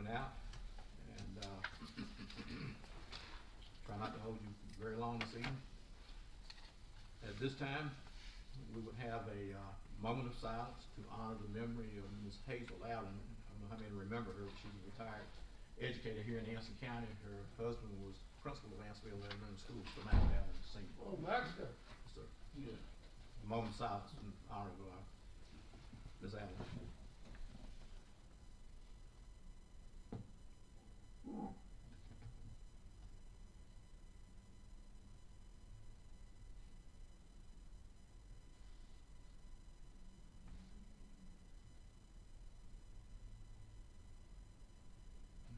coming out, and try not to hold you very long this evening. At this time, we would have a moment of silence to honor the memory of Ms. Hazel Allen. I don't know how many remember her. She was a retired educator here in Anson County. Her husband was principal of Ansonoville Elementary School, so Max Allen Sr. Oh, Maxwell. Yes, sir. Yeah. A moment of silence in honor of Ms. Allen.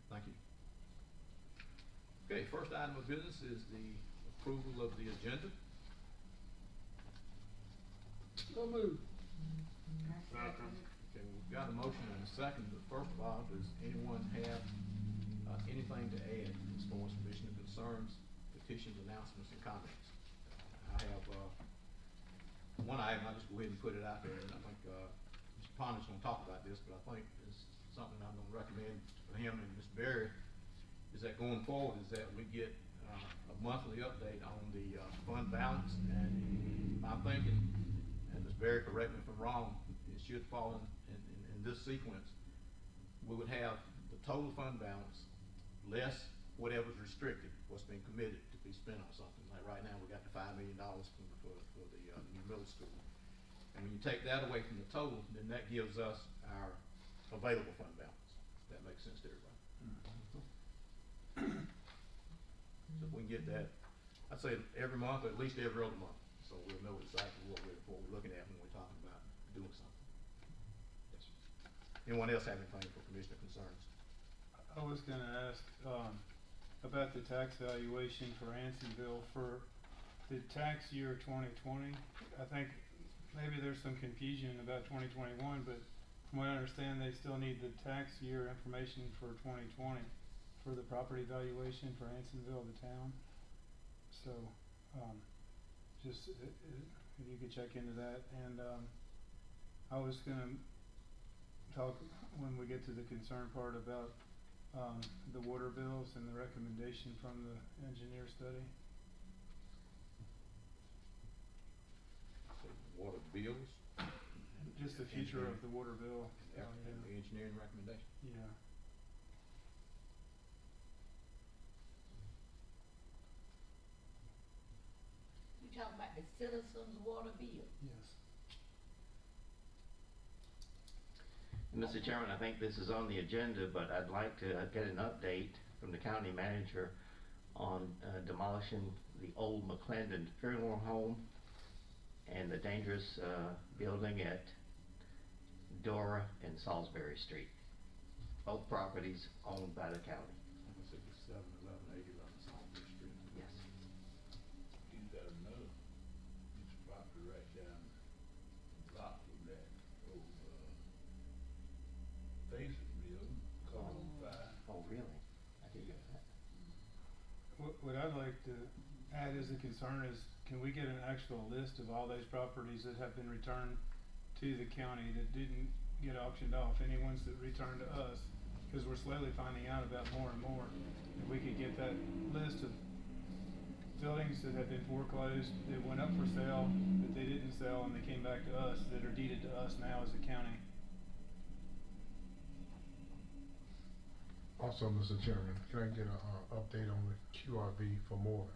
Thank you. Okay, first item of business is the approval of the agenda. So moved. Okay, we've got a motion and a second, but first of all, does anyone have anything to add as far as commissioner concerns, petitions, announcements, and comments? I have one item. I'll just go ahead and put it out there, and I think Mr. Ponder's going to talk about this, but I think it's something I'm going to recommend for him and Ms. Berry, is that going forward is that we get a monthly update on the fund balance, and I'm thinking, and Ms. Berry, correct me if I'm wrong, it should fall in this sequence. We would have the total fund balance less whatever's restricted, what's been committed to be spent on something. Like right now, we got the $5 million for the new middle school. And when you take that away from the total, then that gives us our available fund balance. If that makes sense to everybody. So if we can get that, I'd say every month, or at least every other month, so we'll know exactly what we're looking at when we're talking about doing something. Yes, sir. Anyone else have anything for commissioner concerns? I was going to ask about the tax valuation for Ansonville for the tax year 2020. I think maybe there's some confusion about 2021, but from what I understand, they still need the tax year information for 2020 for the property valuation for Ansonville, the town. So just if you could check into that. And I was going to talk when we get to the concern part about the water bills and the recommendation from the engineer study. So water bills? Just the future of the water bill. And the engineering recommendation? Yeah. You talking about the citizens' water bill? Yes. Mr. Chairman, I think this is on the agenda, but I'd like to get an update from the county manager on demolishing the old McClendon funeral home and the dangerous building at Dora and Salisbury Street. Both properties owned by the county. I think it's 711 Salisbury Street. Yes. You gotta know, it's property right down the block from that old, Faison building, caught on fire. Oh, really? I didn't know that. What I'd like to add as a concern is, can we get an actual list of all those properties that have been returned to the county that didn't get auctioned off, any ones that returned to us? Because we're slowly finding out about more and more. If we could get that list of buildings that have been foreclosed, that went up for sale, that they didn't sell, and they came back to us, that are deeded to us now as a county. Also, Mr. Chairman, can I get an update on the QRV for Moreland?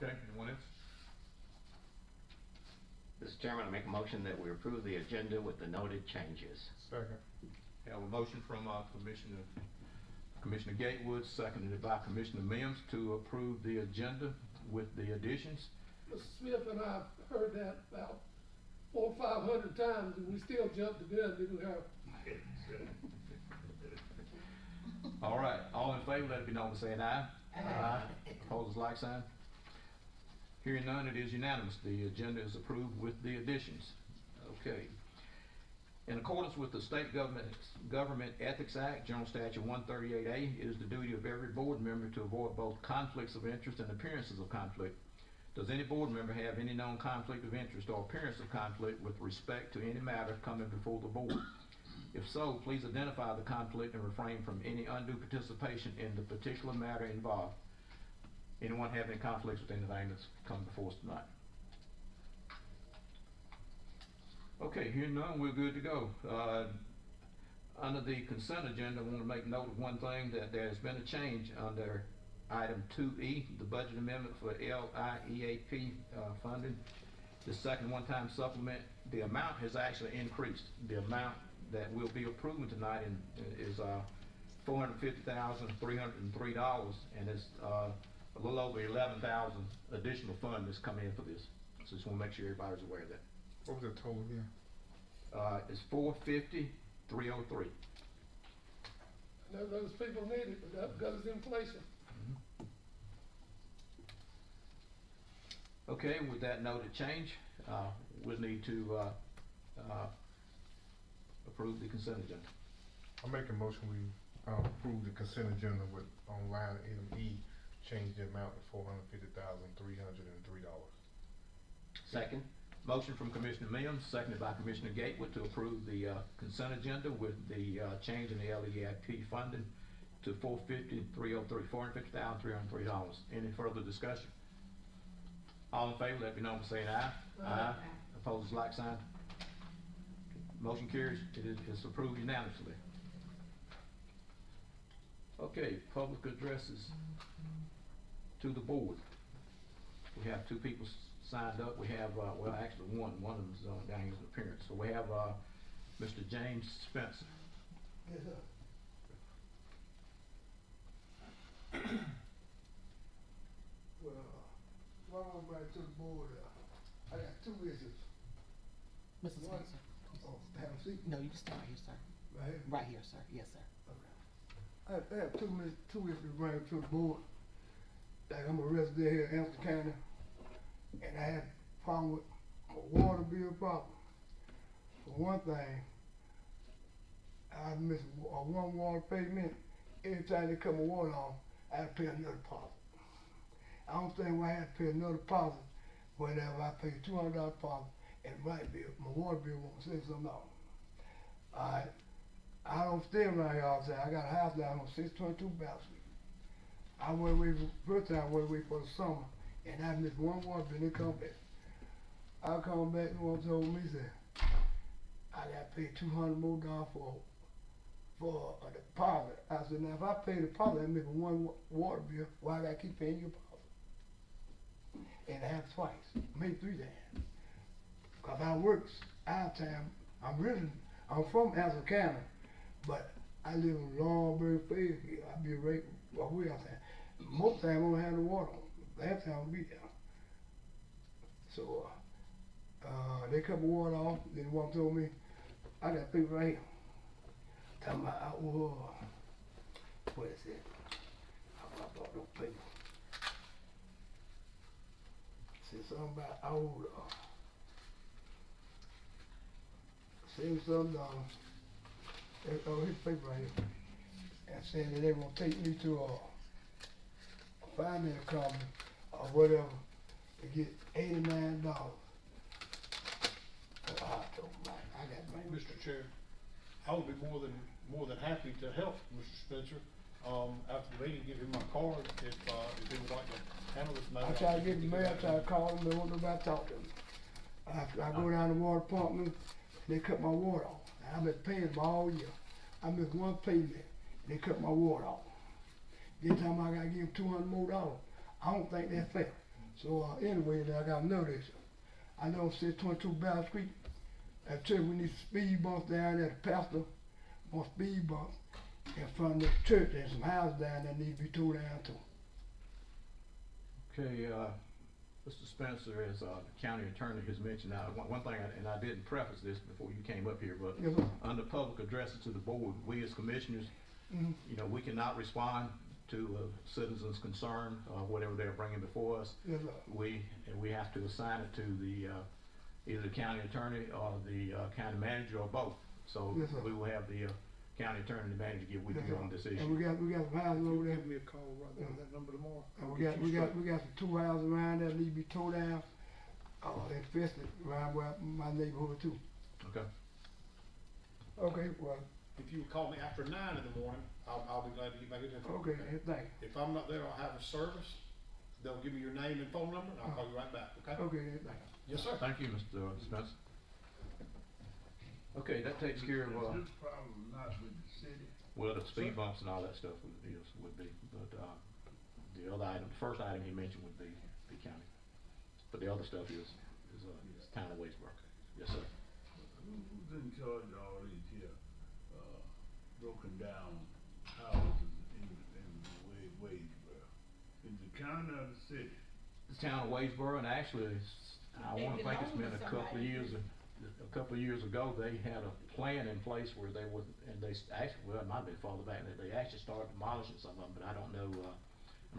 Okay, anyone else? Mr. Chairman, I make a motion that we approve the agenda with the noted changes. Second. We have a motion from Commissioner Gatewood, seconded by Commissioner Mims, to approve the agenda with the additions. Mr. Smith and I have heard that about 400 or 500 times, and we still jump the gun, didn't we, Harold? All right, all in favor, let it be known by saying aye. Aye. Opposed, like sign. Hearing none, it is unanimous. The agenda is approved with the additions. Okay. In accordance with the State Government Ethics Act, General Statute 138A, it is the duty of every board member to avoid both conflicts of interest and appearances of conflict. Does any board member have any known conflict of interest or appearance of conflict with respect to any matter coming before the board? If so, please identify the conflict and refrain from any undue participation in the particular matter involved. Anyone have any conflicts with anything that's come before us tonight? Okay, hearing none, we're good to go. Under the consent agenda, I want to make note of one thing, that there's been a change under item 2E, the budget amendment for LIEAP funding. The second one-time supplement, the amount has actually increased. The amount that we'll be approving tonight is $450,303, and it's a little over 11,000 additional fund that's come in for this. So just want to make sure everybody's aware of that. What was the total again? It's $450,303. Those people need it, but that's because it's inflation. Okay, with that noted change, we'll need to approve the consent agenda. I make a motion we approve the consent agenda with on line item E, change the amount to $450,303. Second. Motion from Commissioner Mims, seconded by Commissioner Gatewood to approve the consent agenda with the change in the LEIP funding to $450,303. Any further discussion? All in favor, let me know by saying aye. Aye. Opposed, like sign. Motion carries. It's approved unanimously. Okay, public addresses to the board. We have two people signed up. We have, well, actually one of them is down here as an appearance. So we have Mr. James Spencer. Yes, sir. Well, welcome back to the board. I got two issues. Mr. One- Spencer. Oh, have a seat. No, you can start here, sir. Right here. Right here, sir. Yes, sir. I have two issues to bring to the board. Like, I'm a resident here in Hampton County, and I had a problem with a water bill problem. For one thing, I miss one water payment. Every time they cut my water off, I have to pay another deposit. I don't think why I have to pay another deposit whenever I pay $200 deposit and my water bill won't say something else. Alright, I don't stay around here all the time. I got a house down on 622 Battle Street. I went away first time I went away for the summer, and I missed one water bill and they come back. I come back and one told me, said, I got to pay $200 more for a deposit. I said, now if I pay the deposit, I make one water bill, why I got to keep paying your deposit? And I have twice, maybe 3 times. Cause I works out of town. I'm from Hampton County, but I live in Longbury Fair. I be right away out there. Most time I don't have the water on. Last time I'll be there. So they cut my water off. Then one told me I got people right here. Talking about what is it? I bought no paper. Said something about I owe say something his paper right here. And saying that they gonna take me to a finance company or whatever to get $89. So I told him, I got money. Mr. Chair, I would be more than happy to help Mr. Spencer. After the meeting, give him my card if he would like to handle this matter. I try to get the mail, I try to call them, they won't nobody talk to them. After I go down to the water department, they cut my water off. I've been paying them all year. I missed one payment, they cut my water off. This time I gotta give them $200 more. I don't think that's fair. So anyway, I got another issue. I know 622 Battle Street. I tell you, we need speed bumps down there. The pastor wants speed bumps in front of the church. There's some houses down there that need to be tore down too. Okay, Mr. Spencer, as the county attorney has mentioned, one thing, and I didn't preface this before you came up here, but Yes, sir. under public addresses to the board, we as commissioners, Mhm. you know, we cannot respond to a citizen's concern, whatever they're bringing before us. Yes, sir. We have to assign it to the either the county attorney or the county manager or both. So Yes, sir. we will have the county attorney and the manager get with Yes, you sir. on this And issue. we got some houses over there. Give me a call right there on that number tomorrow. And I'll we get got, you straight. we got some 2 houses around there that need to be tore down, infested around where my neighborhood too. Okay. Okay, well, If you would call me after 9 in the morning, I'll be glad to get back in touch with you. okay, thank If I'm not there, I'll have a service. They'll give me your name and phone number, and I'll call you right back, okay? you. Okay, thank Yes, sir. Thank you, Mr. Spencer. Okay, that takes care of, Is this problem not with the city? well, the speed bumps and all that stuff would be, but, the other item, the first item he mentioned would be the county. But the other stuff is town of Wadsboro. Yes, sir. Who's in charge of all these here, broken down houses in Wadesboro? Is the county or the city? The town of Wadsboro, and actually, I They wanna think it's belong been to a couple of somebody. years, ago, they had a plan in place where they would, and they actually, well, it might be farther back, they actually started demolishing some of them, but I don't know,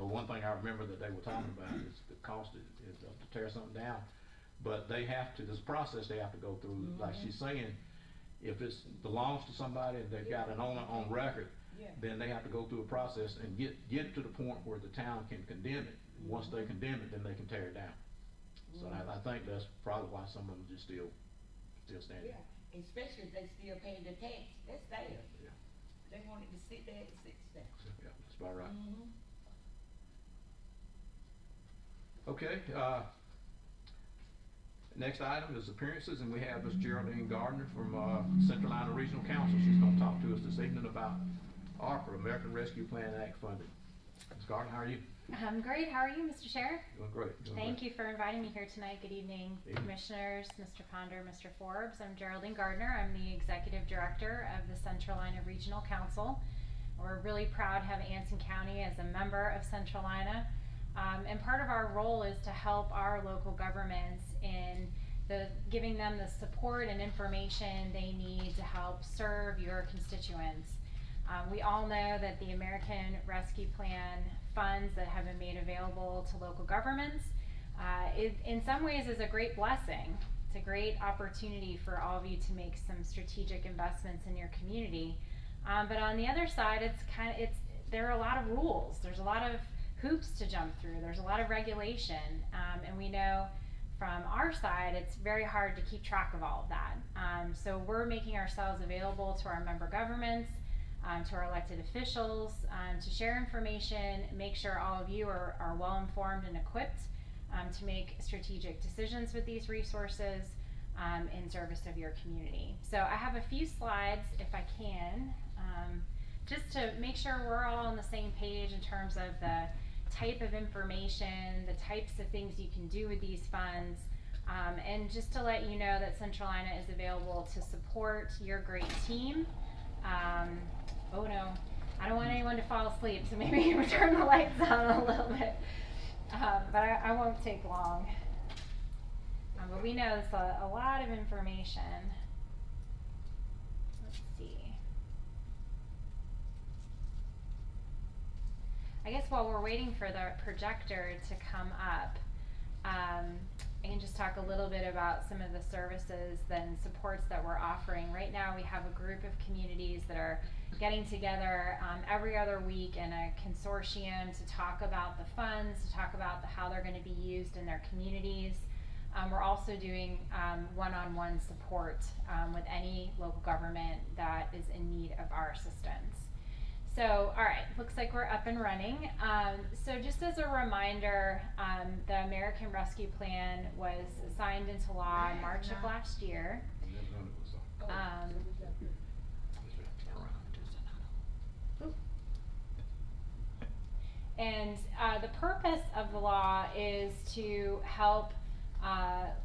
one thing I remember that they were talking about is the cost is to tear something down. But they have to, there's a process they have to go through, like she's saying, if it belongs to somebody, and they've got an owner on record, Yeah. then they have to go through a process and get it to the point where the town can condemn it. Once they condemn it, then they can tear it down. So I think that's probably why some of them just still standing. Yeah, especially if they still paying the tax, that's theirs. Yeah. They want it to sit there, it sits there. Yeah, that's about right. Mm-hmm. Okay, next item is appearances, and we have Ms. Geraldine Gardner from Central Iowa Regional Council. She's gonna talk to us this evening about ARPA, American Rescue Plan Act funding. Ms. Gardner, how are you? I'm great. How are you, Mr. Chair? Doing great. Doing Thank great. you for inviting me here tonight. Good evening, Evening. Commissioners, Mr. Ponder, Mr. Forbes. I'm Geraldine Gardner. I'm the Executive Director of the Central Iowa Regional Council. We're really proud to have Anson County as a member of Central Iowa. And part of our role is to help our local governments in giving them the support and information they need to help serve your constituents. We all know that the American Rescue Plan funds that have been made available to local governments in some ways is a great blessing. It's a great opportunity for all of you to make some strategic investments in your community. But on the other side, there are a lot of rules. There's a lot of hoops to jump through. There's a lot of regulation, and we know from our side it's very hard to keep track of all of that. So we're making ourselves available to our member governments, to our elected officials, to share information, make sure all of you are well informed and equipped to make strategic decisions with these resources in service of your community. So I have a few slides, if I can, just to make sure we're all on the same page in terms of the type of information, the types of things you can do with these funds, and just to let you know that Central Iowa is available to support your great team. Oh no, I don't want anyone to fall asleep, so maybe you turn the lights on a little bit, but I won't take long. But we know it's a lot of information. Let's see. I guess while we're waiting for the projector to come up, I can just talk a little bit about some of the services and supports that we're offering. Right now we have a group of communities that are getting together every other week in a consortium to talk about the funds, to talk about how they're going to be used in their communities. We're also doing one-on-one support with any local government that is in need of our assistance. So, all right, looks like we're up and running. So just as a reminder, the American Rescue Plan was signed into law in March of last year. And the purpose of the law is to help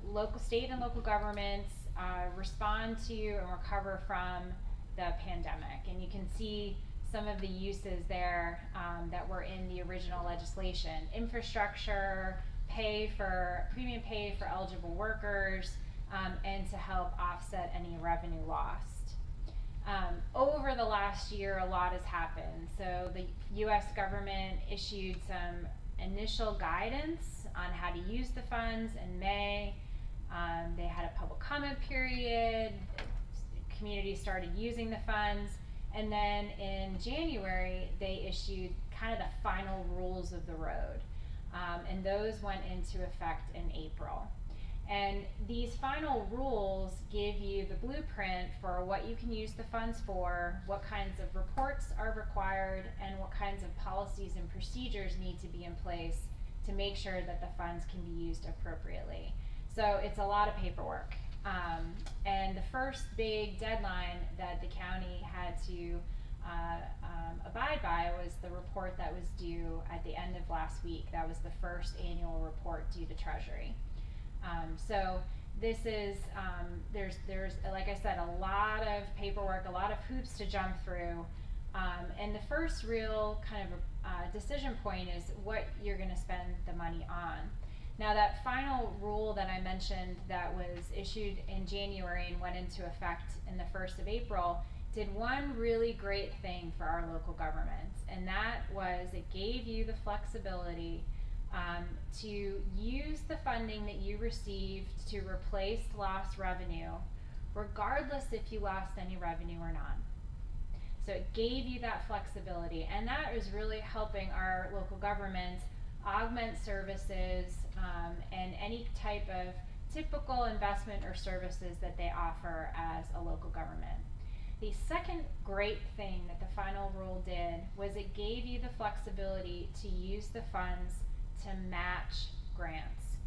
local, state and local governments respond to and recover from the pandemic. And you can see some of the uses there that were in the original legislation. Infrastructure, premium pay for eligible workers, and to help offset any revenue lost. Over the last year, a lot has happened. So the U.S. government issued some initial guidance on how to use the funds in May. They had a public comment period. communities started using the funds. And then in January, they issued kind of the final rules of the road. And those went into effect in April. And these final rules give you the blueprint for what you can use the funds for, what kinds of reports are required, and what kinds of policies and procedures need to be in place to make sure that the funds can be used appropriately. So it's a lot of paperwork. And the first big deadline that the county had to abide by was the report that was due at the end of last week. That was the first annual report due to Treasury. So this is, there's, like I said, a lot of paperwork, a lot of hoops to jump through. And the first real kind of decision point is what you're going to spend the money on. Now that final rule that I mentioned that was issued in January and went into effect in the 1st of April did one really great thing for our local governments, and that was it gave you the flexibility to use the funding that you received to replace lost revenue, regardless if you lost any revenue or not. So it gave you that flexibility, and that is really helping our local governments augment services and any type of typical investment or services that they offer as a local government. The second great thing that the final rule did was it gave you the flexibility to use the funds to match grants.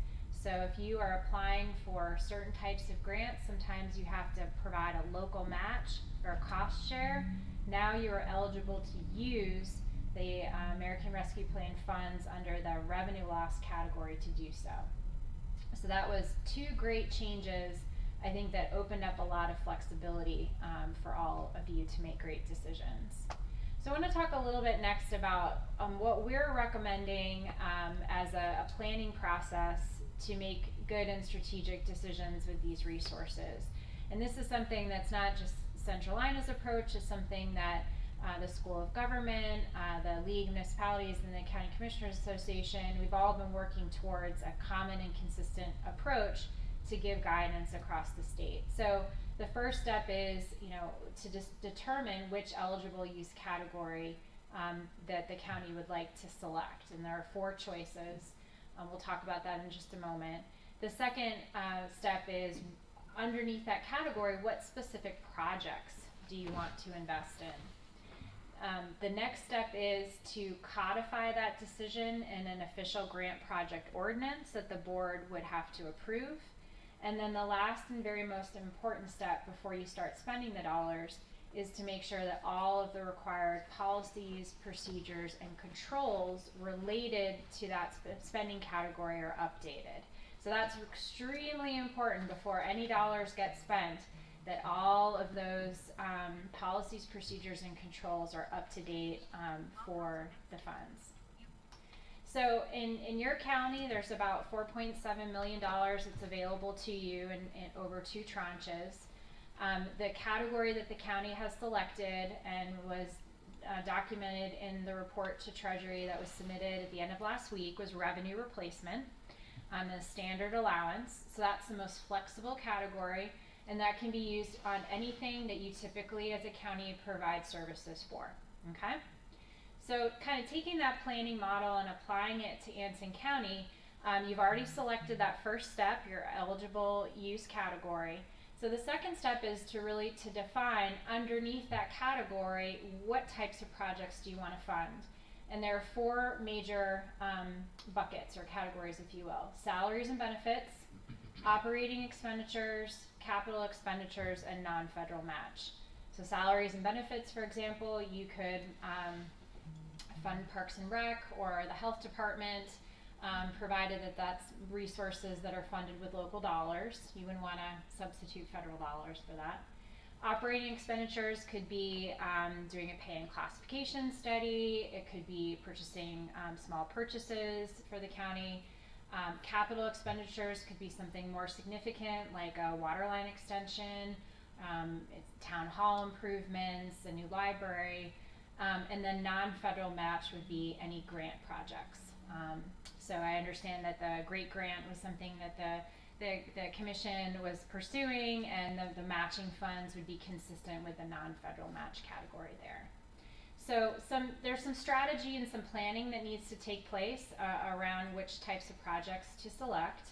So if you are applying for certain types of grants, sometimes you have to provide a local match or a cost share. Now you are eligible to use the American Rescue Plan funds under the revenue loss category to do so. So that was two great changes, I think, that opened up a lot of flexibility for all of you to make great decisions. So I want to talk a little bit next about what we're recommending as a planning process to make good and strategic decisions with these resources. And this is something that's not just Central Lina's approach, it's something that the School of Government, the League of Municipalities, and the County Commissioners Association, we've all been working towards a common and consistent approach to give guidance across the state. So the first step is, to just determine which eligible use category that the county would like to select. And there are 4 choices. We'll talk about that in just a moment. The second step is, underneath that category, what specific projects do you want to invest in? The next step is to codify that decision in an official grant project ordinance that the board would have to approve. And then the last and very most important step before you start spending the dollars is to make sure that all of the required policies, procedures, and controls related to that spending category are updated. So that's extremely important before any dollars get spent, that all of those policies, procedures, and controls are up to date for the funds. So in your county, there's about $4.7 million that's available to you in over 2 tranches. The category that the county has selected and was documented in the report to Treasury that was submitted at the end of last week was revenue replacement, the standard allowance. So that's the most flexible category, and that can be used on anything that you typically as a county provide services for, okay? So kind of taking that planning model and applying it to Anson County, you've already selected that first step, your eligible use category. So the second step is to really define underneath that category, what types of projects do you want to fund? And there are 4 major buckets or categories, if you will: salaries and benefits, operating expenditures, capital expenditures, and non-federal match. So salaries and benefits, for example, you could fund Parks and Rec or the health department, provided that that's resources that are funded with local dollars. You wouldn't want to substitute federal dollars for that. Operating expenditures could be doing a pay and classification study. It could be purchasing small purchases for the county. Capital expenditures could be something more significant, like a water line extension, town hall improvements, a new library, and then non-federal match would be any grant projects. So I understand that the GREAT grant was something that the the commission was pursuing, and the matching funds would be consistent with the non-federal match category there. So there's some strategy and some planning that needs to take place around which types of projects to select.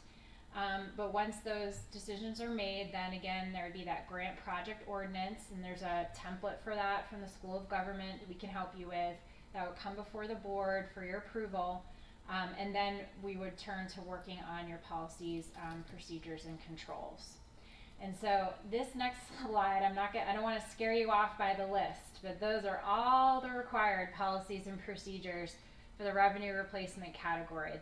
But once those decisions are made, then again, there would be that grant project ordinance, and there's a template for that from the School of Government that we can help you with. That would come before the board for your approval. And then we would turn to working on your policies, procedures, and controls. And so this next slide, I don't want to scare you off by the list, but those are all the required policies and procedures for the revenue replacement category.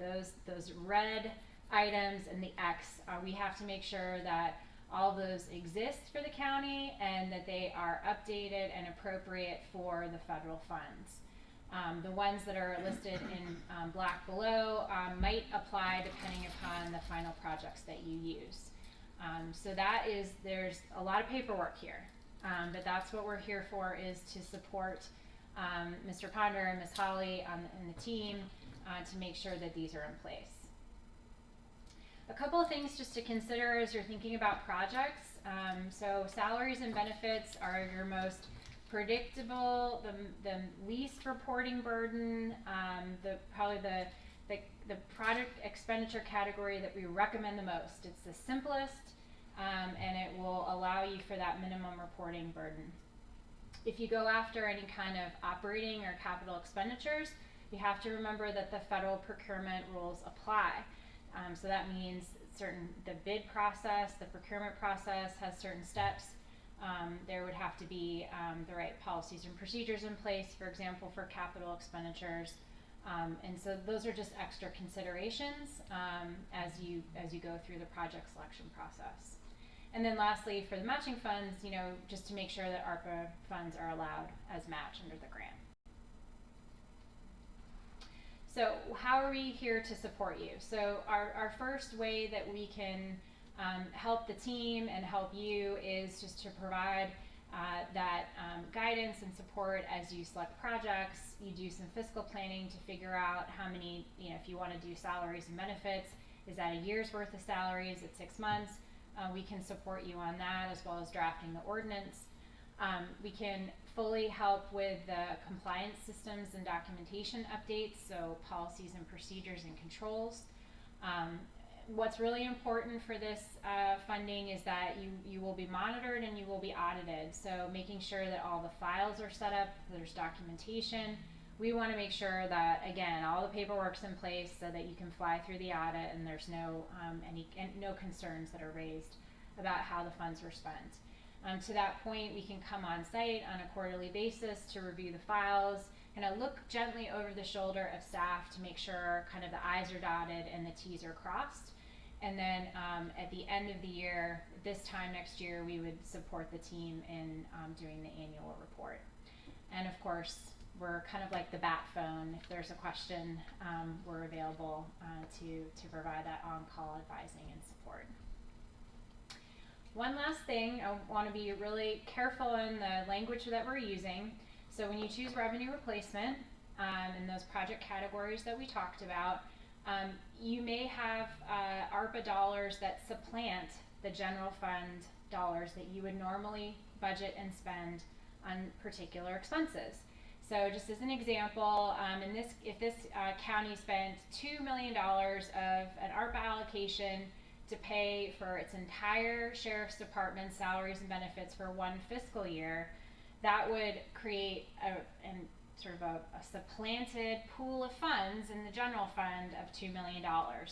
Those red items and the X, we have to make sure that all those exist for the county and that they are updated and appropriate for the federal funds. The ones that are listed in black below might apply depending upon the final projects that you use. So there's a lot of paperwork here, but that's what we're here for, is to support Mr. Ponder and Ms. Holly and the team to make sure that these are in place. A couple of things just to consider as you're thinking about projects. So salaries and benefits are your most predictable, the least reporting burden, probably the product expenditure category that we recommend the most. It's the simplest, and it will allow you for that minimum reporting burden. If you go after any kind of operating or capital expenditures, you have to remember that the federal procurement rules apply. So that means the bid process, the procurement process has certain steps. There would have to be the right policies and procedures in place, for example, for capital expenditures. And so those are just extra considerations as you go through the project selection process. And then lastly, for the matching funds, just to make sure that ARPA funds are allowed as match under the grant. So how are we here to support you? So our first way that we can help the team and help you is just to provide that guidance and support as you select projects. You do some fiscal planning to figure out how many, if you want to do salaries and benefits, is that a year's worth of salaries at 6 months? We can support you on that, as well as drafting the ordinance. We can fully help with the compliance systems and documentation updates, so policies and procedures and controls. What's really important for this funding is that you will be monitored and you will be audited. So making sure that all the files are set up, there's documentation. We want to make sure that, again, all the paperwork's in place so that you can fly through the audit and there's no concerns that are raised about how the funds were spent. To that point, we can come on site on a quarterly basis to review the files, kind of look gently over the shoulder of staff to make sure kind of the I's are dotted and the T's are crossed. And then at the end of the year, this time next year, we would support the team in doing the annual report. And of course, we're kind of like the bat phone. If there's a question, we're available to provide that on-call advising and support. One last thing, I want to be really careful in the language that we're using. So when you choose revenue replacement in those project categories that we talked about, you may have ARPA dollars that supplant the general fund dollars that you would normally budget and spend on particular expenses. So just as an example, if this county spent $2 million of an ARPA allocation to pay for its entire sheriff's department salaries and benefits for one fiscal year, that would create a supplanted pool of funds in the general fund of $2 million.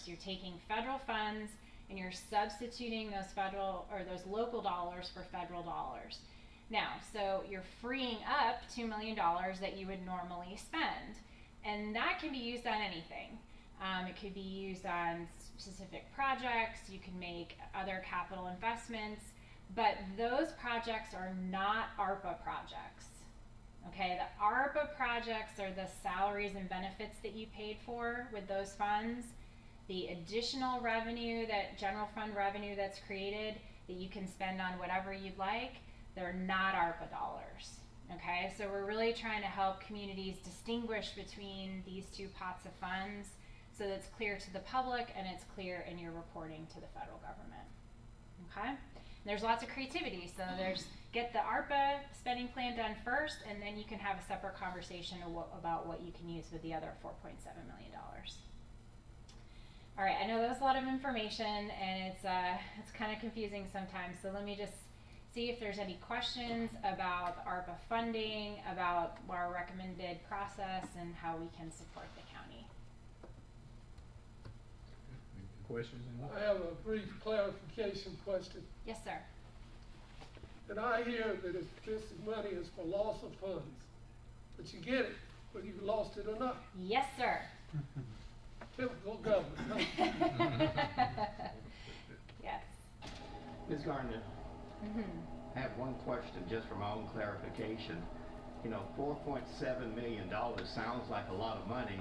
You're taking federal funds and you're substituting those federal or those local dollars for federal dollars. Now, so you're freeing up $2 million that you would normally spend, and that can be used on anything. It could be used on specific projects. You can make other capital investments, but those projects are not ARPA projects. Okay, the ARPA projects are the salaries and benefits that you paid for with those funds. The additional revenue, that general fund revenue that's created that you can spend on whatever you'd like, they're not ARPA dollars. Okay, so we're really trying to help communities distinguish between these two pots of funds so that it's clear to the public and it's clear in your reporting to the federal government. Okay? And there's lots of creativity, so there's get the ARPA spending plan done first, and then you can have a separate conversation about what you can use with the other $4.7 million. All right, I know that was a lot of information, and it's kind of confusing sometimes, so let me just see if there's any questions about ARPA funding, about our recommended process, and how we can support the county. Any questions? I have a brief clarification question. Yes, sir. And I hear that if this money is for loss of funds, but you get it, whether you lost it or not. Yes, sir. Typical government, huh? Yes. Ms. Gardner, Mm-hmm. I have one question just for my own clarification. You know, $4.7 million sounds like a lot of money.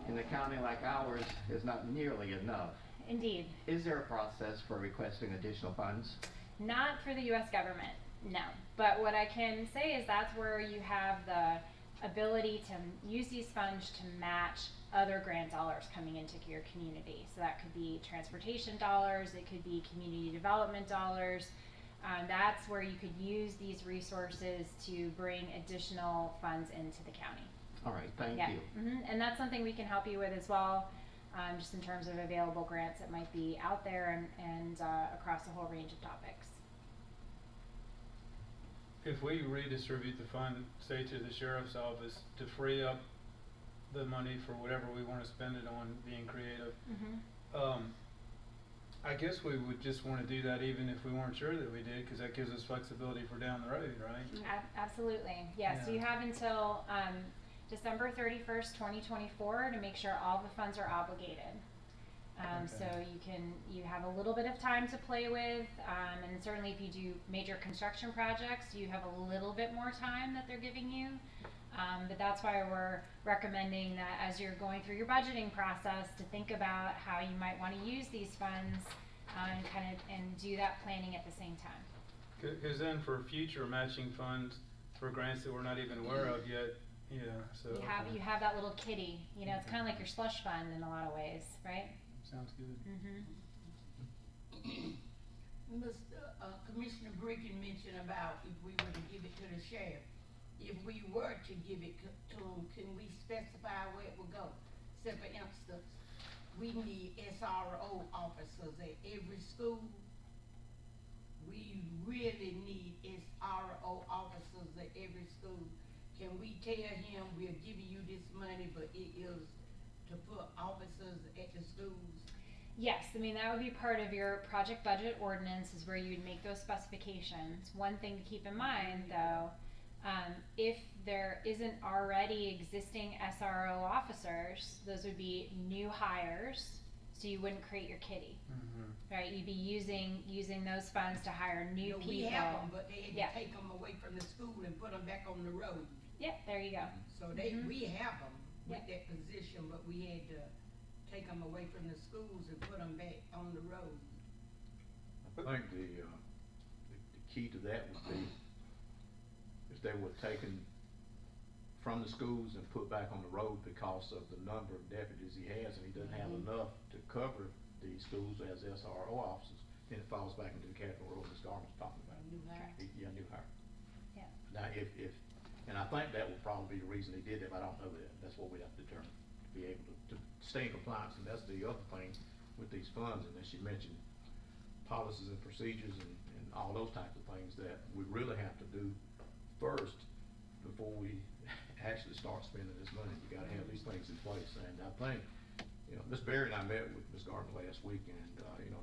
In a county like ours, is not nearly enough. Indeed. Is there a process for requesting additional funds? Not for the U.S. government, no. But what I can say is that's where you have the ability to use these funds to match other grant dollars coming into your community. So that could be transportation dollars, it could be community development dollars. That's where you could use these resources to bring additional funds into the county. All right, thank Yeah. you. And that's something we can help you with as well, just in terms of available grants that might be out there and across a whole range of topics. If we redistribute the fund, say to the sheriff's office, to free up the money for whatever we want to spend it on, being creative, I guess we would just want to do that even if we weren't sure that we did, because that gives us flexibility for down the road, right? Absolutely, yes. Yeah. So you have until December 31st, 2024 to make sure all the funds are obligated. So you have a little bit of time to play with, and certainly if you do major construction projects, you have a little bit more time that they're giving you. But that's why we're recommending that as you're going through your budgeting process to think about how you might want to use these funds and do that planning at the same time. Because then for future matching funds for grants that we're not even aware of yet, so. You have that little kitty, it's kind of like your slush fund in a lot of ways, right? Sounds good. Commissioner Bricken mentioned about if we were to give it to the sheriff. If we were to give it to him, can we specify where it would go? Say for instance, we need SRO officers at every school. We really need SRO officers at every school. Can we tell him we're giving you this money, but it is to put officers at the schools? Yes, I mean that would be part of your project budget ordinance is where you'd make those specifications. One thing to keep in mind though, if there isn't already existing SRO officers, those would be new hires, so you wouldn't create your kitty, right? You'd be using those funds to hire new people. We have them, but they had to take them away from the school and put them back on the road. Yep, there you go. So we have them with that position, but we had to take them away from the schools and put them back on the road. I think the key to that would be if they were taken from the schools and put back on the road because of the number of deputies he has, and he doesn't have enough to cover the schools as SRO officers, then it falls back into the capital role Ms. Garner's talking about. New hire. Yeah, new hire. Yeah. Now, if and I think that would probably be the reason he did that, but I don't know that. That's what we have to determine, to be able to stay in compliance, and that's the other thing with these funds, and as you mentioned, policies and procedures and all those types of things that we really have to do first before we actually start spending this money. We gotta have these things in place, and I think, Ms. Berry and I met with Ms. Gardner last week, and,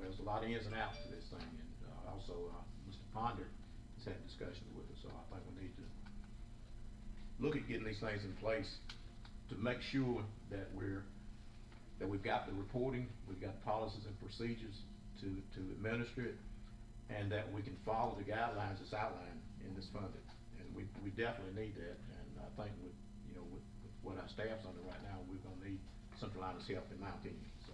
there was a lot of ins and outs to this thing, and, also, Mr. Ponder has had discussions with us, so I think we need to look at getting these things in place to make sure that we've got the reporting, we've got policies and procedures to administer it, and that we can follow the guidelines that's outlined in this funding. And we definitely need that, and I think with what our staff's under right now, we're gonna need Central Iowa's help, in my opinion, so.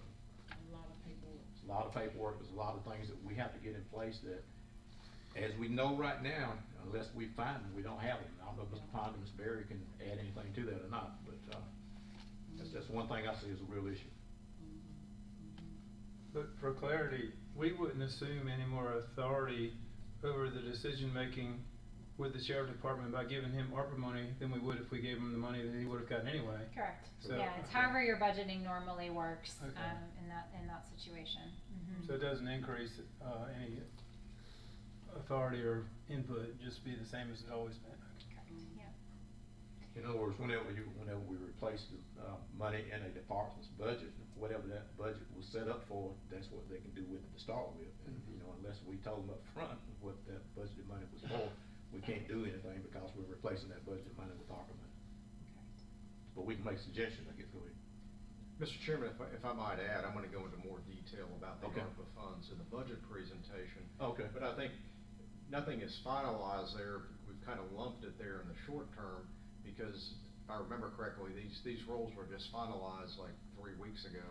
A lot of paperwork. It's a lot of paperwork, there's a lot of things that we have to get in place that, as we know right now, unless we find them, we don't have them. I don't know if Mr. Ponder, Ms. Berry can add anything to that or not, but, that's one thing I see as a real issue. But for clarity, we wouldn't assume any more authority over the decision-making with the sheriff department by giving him ARPA money than we would if we gave him the money that he would have gotten anyway. Correct. So- Yeah, it's however your budgeting normally works, Okay. in that situation. Mhm. So it doesn't increase, any authority or input, just be the same as it's always been. Correct, yeah. In other words, whenever we replace the, money in a department's budget, whatever that budget was set up for, that's what they can do with it to start with. And, unless we told them up front what that budgeted money was for, we can't do anything because we're replacing that budget money with ARPA money. But we can make suggestions, I guess, go ahead. Mr. Chairman, if I might add, I'm gonna go into more detail about the Okay. ARPA funds in the budget presentation. Okay. But I think nothing is finalized there. We've kind of lumped it there in the short term because if I remember correctly, these roles were just finalized like 3 weeks ago.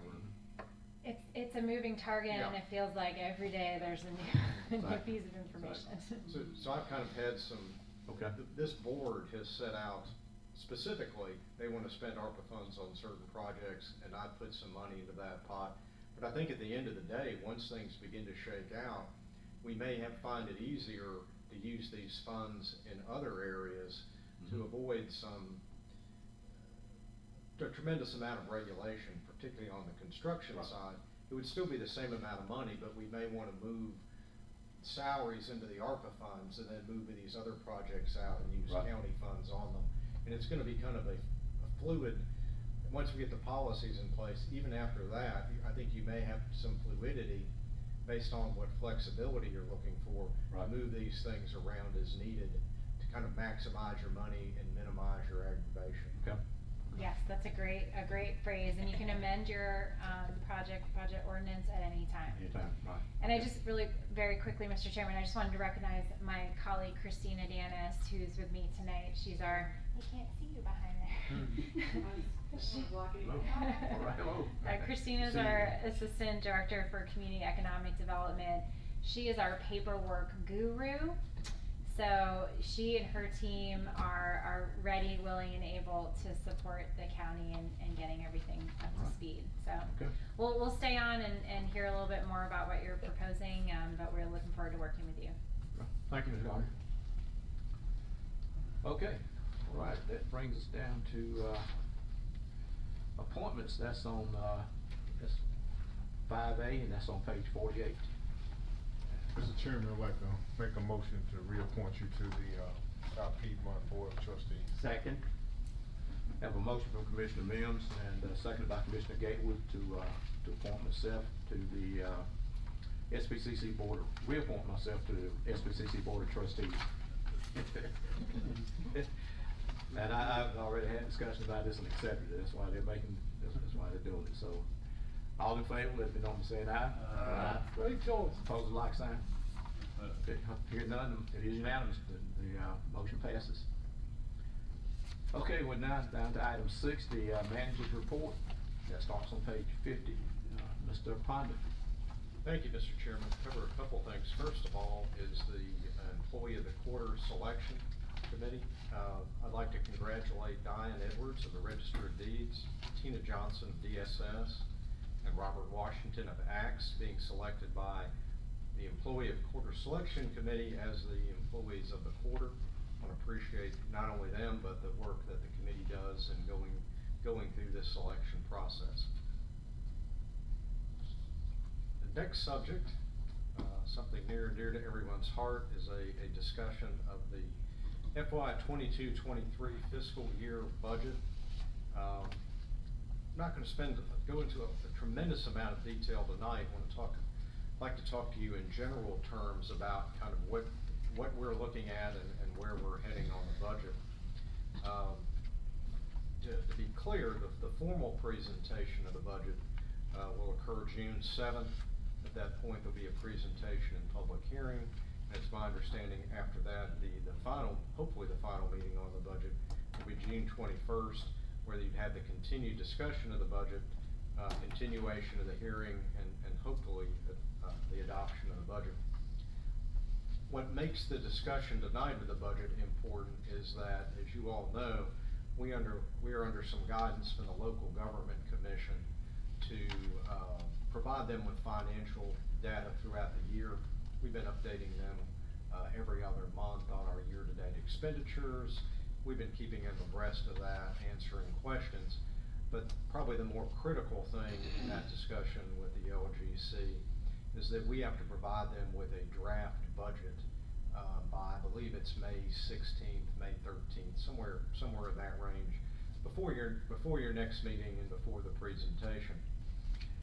It's a moving target, and Yeah. it feels like every day there's a new, new Right. piece of information. So I've kind of had some, Okay. this board has set out specifically, they want to spend ARPA funds on certain projects, and I put some money into that pot. But I think at the end of the day, once things begin to shake out, we may find it easier to use these funds in other areas to avoid a tremendous amount of regulation, particularly on the construction Right. side. It would still be the same amount of money, but we may want to move salaries into the ARPA funds and then move these other projects out and use Right. county funds on them. And it's gonna be kind of a fluid, once we get the policies in place, even after that, I think you may have some fluidity based on what flexibility you're looking for. Right. To move these things around as needed to kind of maximize your money and minimize your aggravation. Okay. Yes, that's a great phrase, and you can amend your, budget ordinance at any time. Anytime, right. And I just really, very quickly, Mr. Chairman, I just wanted to recognize my colleague Christina Danis, who's with me tonight. She's our, you can't see you behind there. Hello. All right, hello. Christina's See you. our Assistant Director for Community Economic Development. She is our paperwork guru. So she and her team are ready, willing, and able to support the county in getting everything up to speed. So Okay. we'll stay on and hear a little bit more about what you're proposing, but we're looking forward to working with you. Thank you, Ms. Gardner. Okay, all right, that brings us down to, appointments. That's on, that's 5A, and that's on page 48. Mr. Chairman, I'd like to make a motion to reappoint you to the, South Piedmont Board of Trustees. Second? Have a motion from Commissioner Mims and seconded by Commissioner Gatewood to appoint myself to the, SBCC Board, reappoint myself to the SBCC Board of Trustees. And I've already had discussions about this and accepted it. That's why they're doing it. So, all in favor, let me know by saying aye. Aye. Great choice. Opposed, like sign. Okay, hearing none, it is unanimous, the motion passes. Okay, we're now down to item 6, the manager's report. That starts on page 50. Mr. Ponder. Thank you, Mr. Chairman. Cover a couple things. First of all is the Employee of the Quarter Selection Committee. I'd like to congratulate Diane Edwards of the Register of Deeds, Tina Johnson of DSS, and Robert Washington of ACTS being selected by the Employee of Quarter Selection Committee as the employees of the quarter. I want to appreciate not only them, but the work that the committee does in going through this selection process. The next subject, something near and dear to everyone's heart, is a discussion of the FY 22-23 fiscal year budget. I'm not going to go into a tremendous amount of detail tonight. I'd like to talk to you in general terms about kind of what we're looking at and where we're heading on the budget. To be clear, the formal presentation of the budget will occur June 7th. At that point, there'll be a presentation and public hearing. And it's my understanding after that, hopefully the final meeting on the budget will be June 21st, where you'd have the continued discussion of the budget, continuation of the hearing, and hopefully the adoption of the budget. What makes the discussion tonight of the budget important is that, as you all know, we are under some guidance from the Local Government Commission to provide them with financial data throughout the year. We've been updating them every other month on our year-to-date expenditures. We've been keeping them abreast of that, answering questions. But probably the more critical thing in that discussion with the LGC is that we have to provide them with a draft budget by, I believe it's May 16th, May 13th, somewhere in that range, before your next meeting and before the presentation.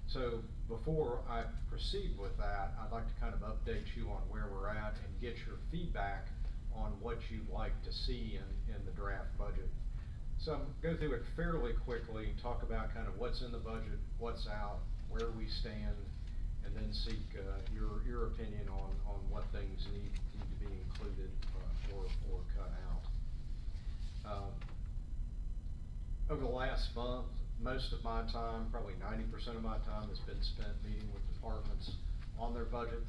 So before I proceed with that, I'd like to kind of update you on where we're at and get your feedback on what you'd like to see in the draft budget. So I'm go through it fairly quickly, talk about kind of what's in the budget, what's out, where we stand, and then seek your opinion on what things need to be included or cut out. Over the last month, most of my time, probably 90% of my time, has been spent meeting with departments on their budget.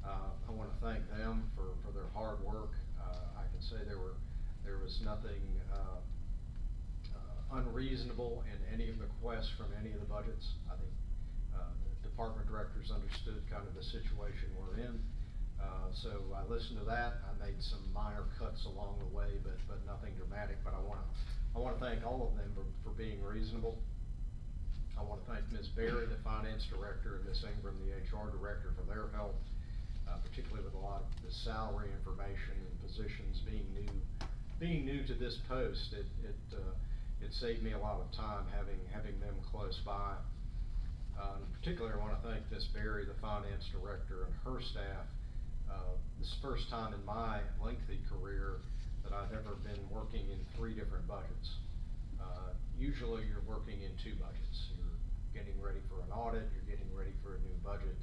I want to thank them for their hard work. I can say there was nothing unreasonable in any of the requests from any of the budgets. I think the department directors understood kind of the situation we're in. So I listened to that. I made some minor cuts along the way, but nothing dramatic. But I want to thank all of them for being reasonable. I want to thank Ms. Berry, the finance director, and Ms. Ingram, the HR director, for their help, particularly with a lot of the salary information and positions being new to this post. It saved me a lot of time having them close by. In particular, I want to thank Ms. Berry, the finance director, and her staff. This is the first time in my lengthy career that I've ever been working in 3 different budgets. Usually you're working in 2 budgets. You're getting ready for an audit, you're getting ready for a new budget.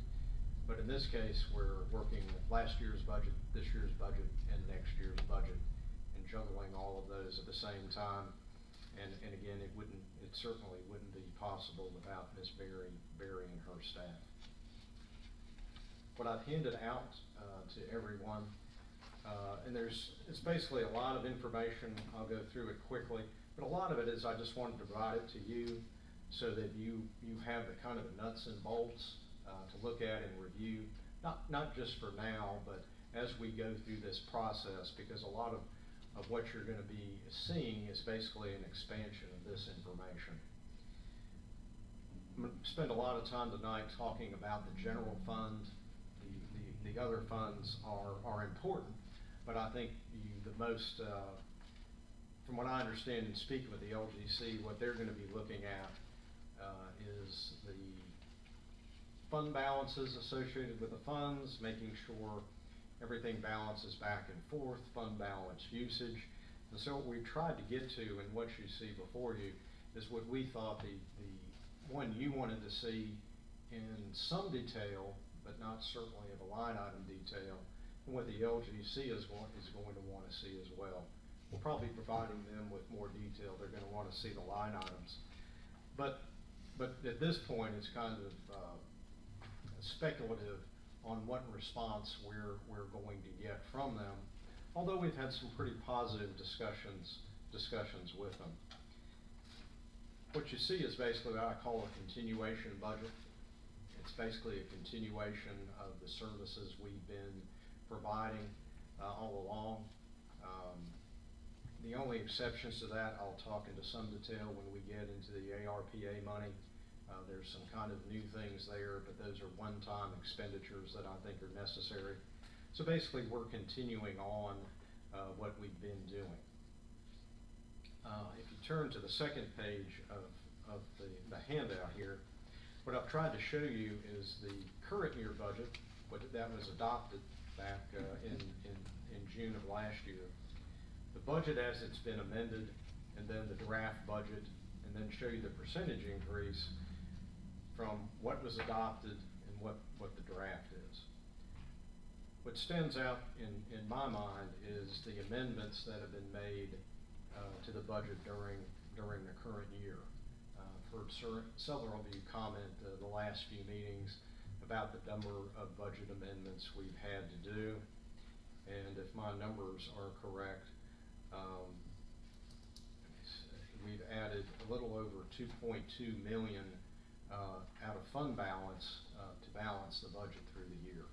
But in this case, we're working with last year's budget, this year's budget, and next year's budget, and juggling all of those at the same time. And again, it certainly wouldn't be possible without Ms. Berry and her staff. What I've handed out to everyone, and it's basically a lot of information. I'll go through it quickly, but a lot of it is I just wanted to provide it to you so that you have the kind of the nuts and bolts to look at and review, not just for now, but as we go through this process, because a lot of what you're going to be seeing is basically an expansion of this information. I'm going to spend a lot of time tonight talking about the general fund. The other funds are important, but I think the most, from what I understand in speaking with the LGC, what they're going to be looking at is the fund balances associated with the funds, making sure everything balances back and forth, fund balance usage. And so what we tried to get to, and what you see before you, is what we thought the one you wanted to see in some detail, but not certainly of a line item detail, and what the LGC is going to want to see as well. We're probably providing them with more detail. They're going to want to see the line items. But at this point, it's kind of speculative on what response we're going to get from them, although we've had some pretty positive discussions with them. What you see is basically what I call a continuation budget. It's basically a continuation of the services we've been providing all along. The only exceptions to that, I'll talk into some detail when we get into the ARPA money. There's some kind of new things there, but those are one-time expenditures that I think are necessary. So basically, we're continuing on what we've been doing. If you turn to the second page of the handout here, what I've tried to show you is the current year budget, that was adopted back in June of last year. The budget as it's been amended, and then the draft budget, and then show you the percentage increase from what was adopted and what the draft is. What stands out in my mind is the amendments that have been made to the budget during the current year. I've heard several of you comment the last few meetings about the number of budget amendments we've had to do, and if my numbers are correct, we've added a little over $2.2 million out of fund balance to balance the budget through the year.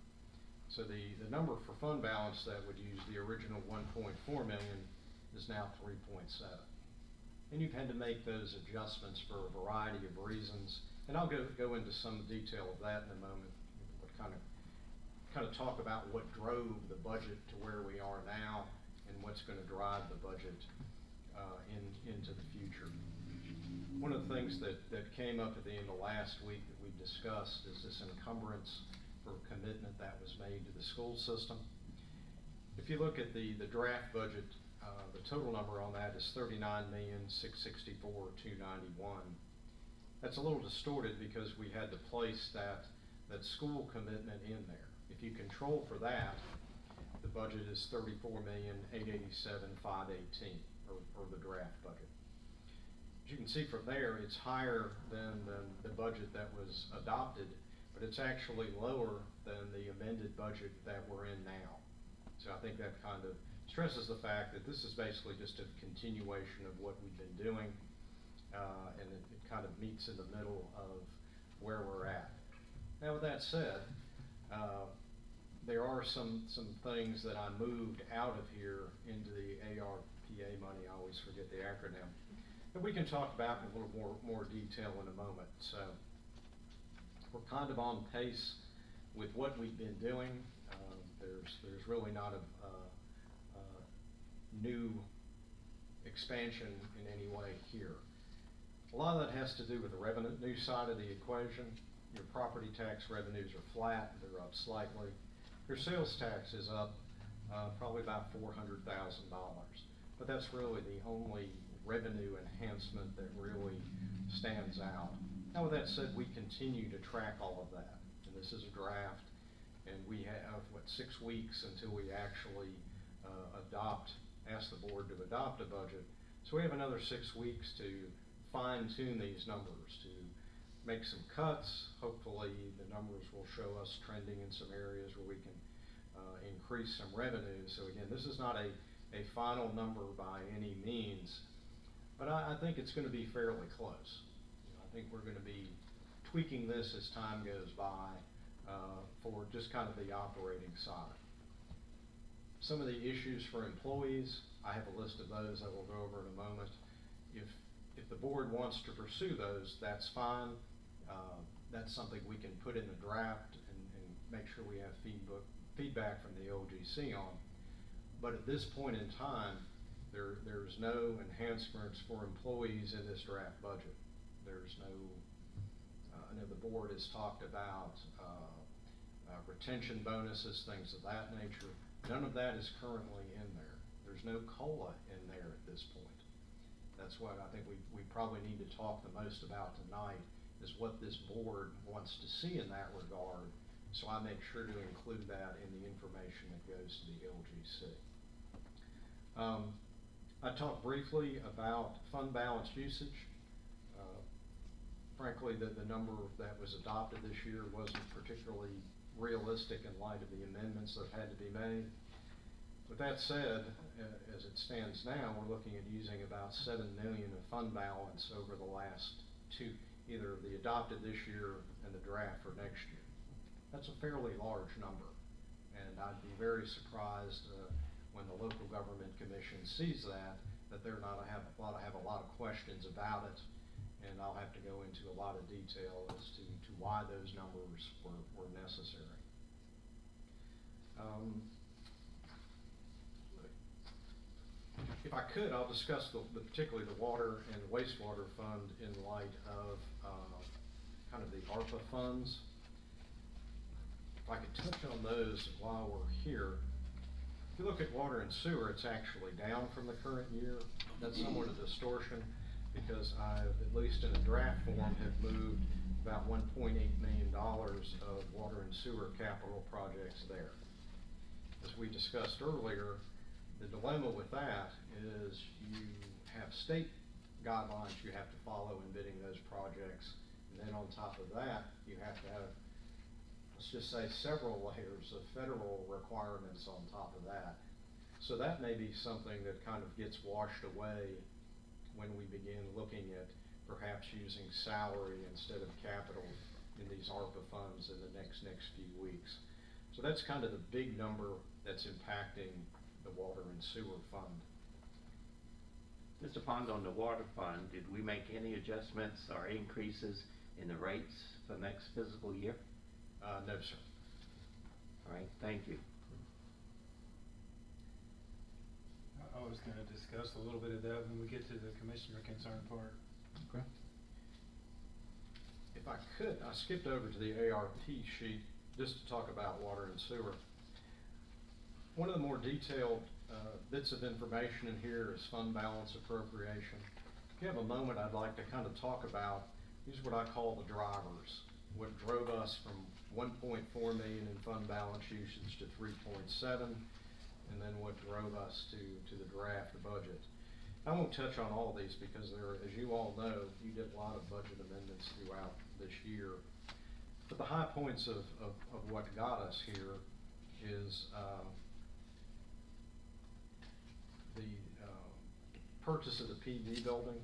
So the number for fund balance that would use the original 1.4 million is now 3.7. And you've had to make those adjustments for a variety of reasons, and I'll go into some detail of that in a moment. But kind of talk about what drove the budget to where we are now and what's going to drive the budget into the future. One of the things that came up at the end of last week that we discussed is this encumbrance for commitment that was made to the school system. If you look at the draft budget, the total number on that is $39,664,291. That's a little distorted because we had to place that school commitment in there. If you control for that, the budget is $34,887,518, or the draft budget. As you can see from there, it's higher than the budget that was adopted, but it's actually lower than the amended budget that we're in now. So I think that kind of stresses the fact that this is basically just a continuation of what we've been doing, and it kind of meets in the middle of where we're at. Now with that said, there are some things that I moved out of here into the ARPA money. I always forget the acronym. That we can talk about in a little more detail in a moment. So we're kind of on pace with what we've been doing. There's really not a new expansion in any way here. A lot of that has to do with the revenue side of the equation. Your property tax revenues are flat, they're up slightly. Your sales tax is up probably about $400,000, but that's really the only revenue enhancement that really stands out. Now with that said, we continue to track all of that, and this is a draft, and we have, 6 weeks until we actually ask the board to adopt a budget. So we have another 6 weeks to fine-tune these numbers, to make some cuts. Hopefully the numbers will show us trending in some areas where we can increase some revenue. So again, this is not a final number by any means, but I think it's going to be fairly close. I think we're going to be tweaking this as time goes by for just kind of the operating side. Some of the issues for employees, I have a list of those that we'll go over in a moment. If the board wants to pursue those, that's fine. That's something we can put in the draft and make sure we have feedback from the OGC on. But at this point in time, there's no enhancements for employees in this draft budget. There's no, I know the board has talked about retention bonuses, things of that nature. None of that is currently in there. There's no COLA in there at this point. That's what I think we probably need to talk the most about tonight, is what this board wants to see in that regard. So I make sure to include that in the information that goes to the LGC. I talked briefly about fund balance usage. Frankly, the number that was adopted this year wasn't particularly realistic in light of the amendments that had to be made. With that said, as it stands now, we're looking at using about $7 million of fund balance over the last two, either the adopted this year and the draft for next year. That's a fairly large number, and I'd be very surprised when the local government commission sees that they're not have a lot of questions about it, and I'll have to go into a lot of detail as to why those numbers were necessary. If I could, I'll discuss particularly the water and wastewater fund in light of kind of the ARPA funds. If I could touch on those while we're here. If you look at water and sewer, it's actually down from the current year. That's somewhat a distortion because I've, at least in a draft form, have moved about $1.8 million of water and sewer capital projects there. As we discussed earlier, the dilemma with that is you have state guidelines you have to follow in bidding those projects, and then on top of that, you have to have, let's just say, several layers of federal requirements on top of that. So that may be something that kind of gets washed away when we begin looking at perhaps using salary instead of capital in these ARPA funds in the next few weeks. So that's kind of the big number that's impacting the water and sewer fund. Mr. Pond, on the water fund, did we make any adjustments or increases in the rates for next fiscal year? No, sir. All right, thank you. I was gonna discuss a little bit of that when we get to the commissioner concern part. Okay. If I could, I skipped over to the ARP sheet just to talk about water and sewer. One of the more detailed bits of information in here is fund balance appropriation. If you have a moment, I'd like to kind of talk about, these are what I call the drivers, what drove us from 1.4 million in fund balance usage to 3.7, and then what drove us to the draft budget. I won't touch on all these because there, as you all know, you did a lot of budget amendments throughout this year. But the high points of what got us here is the purchase of the PD building,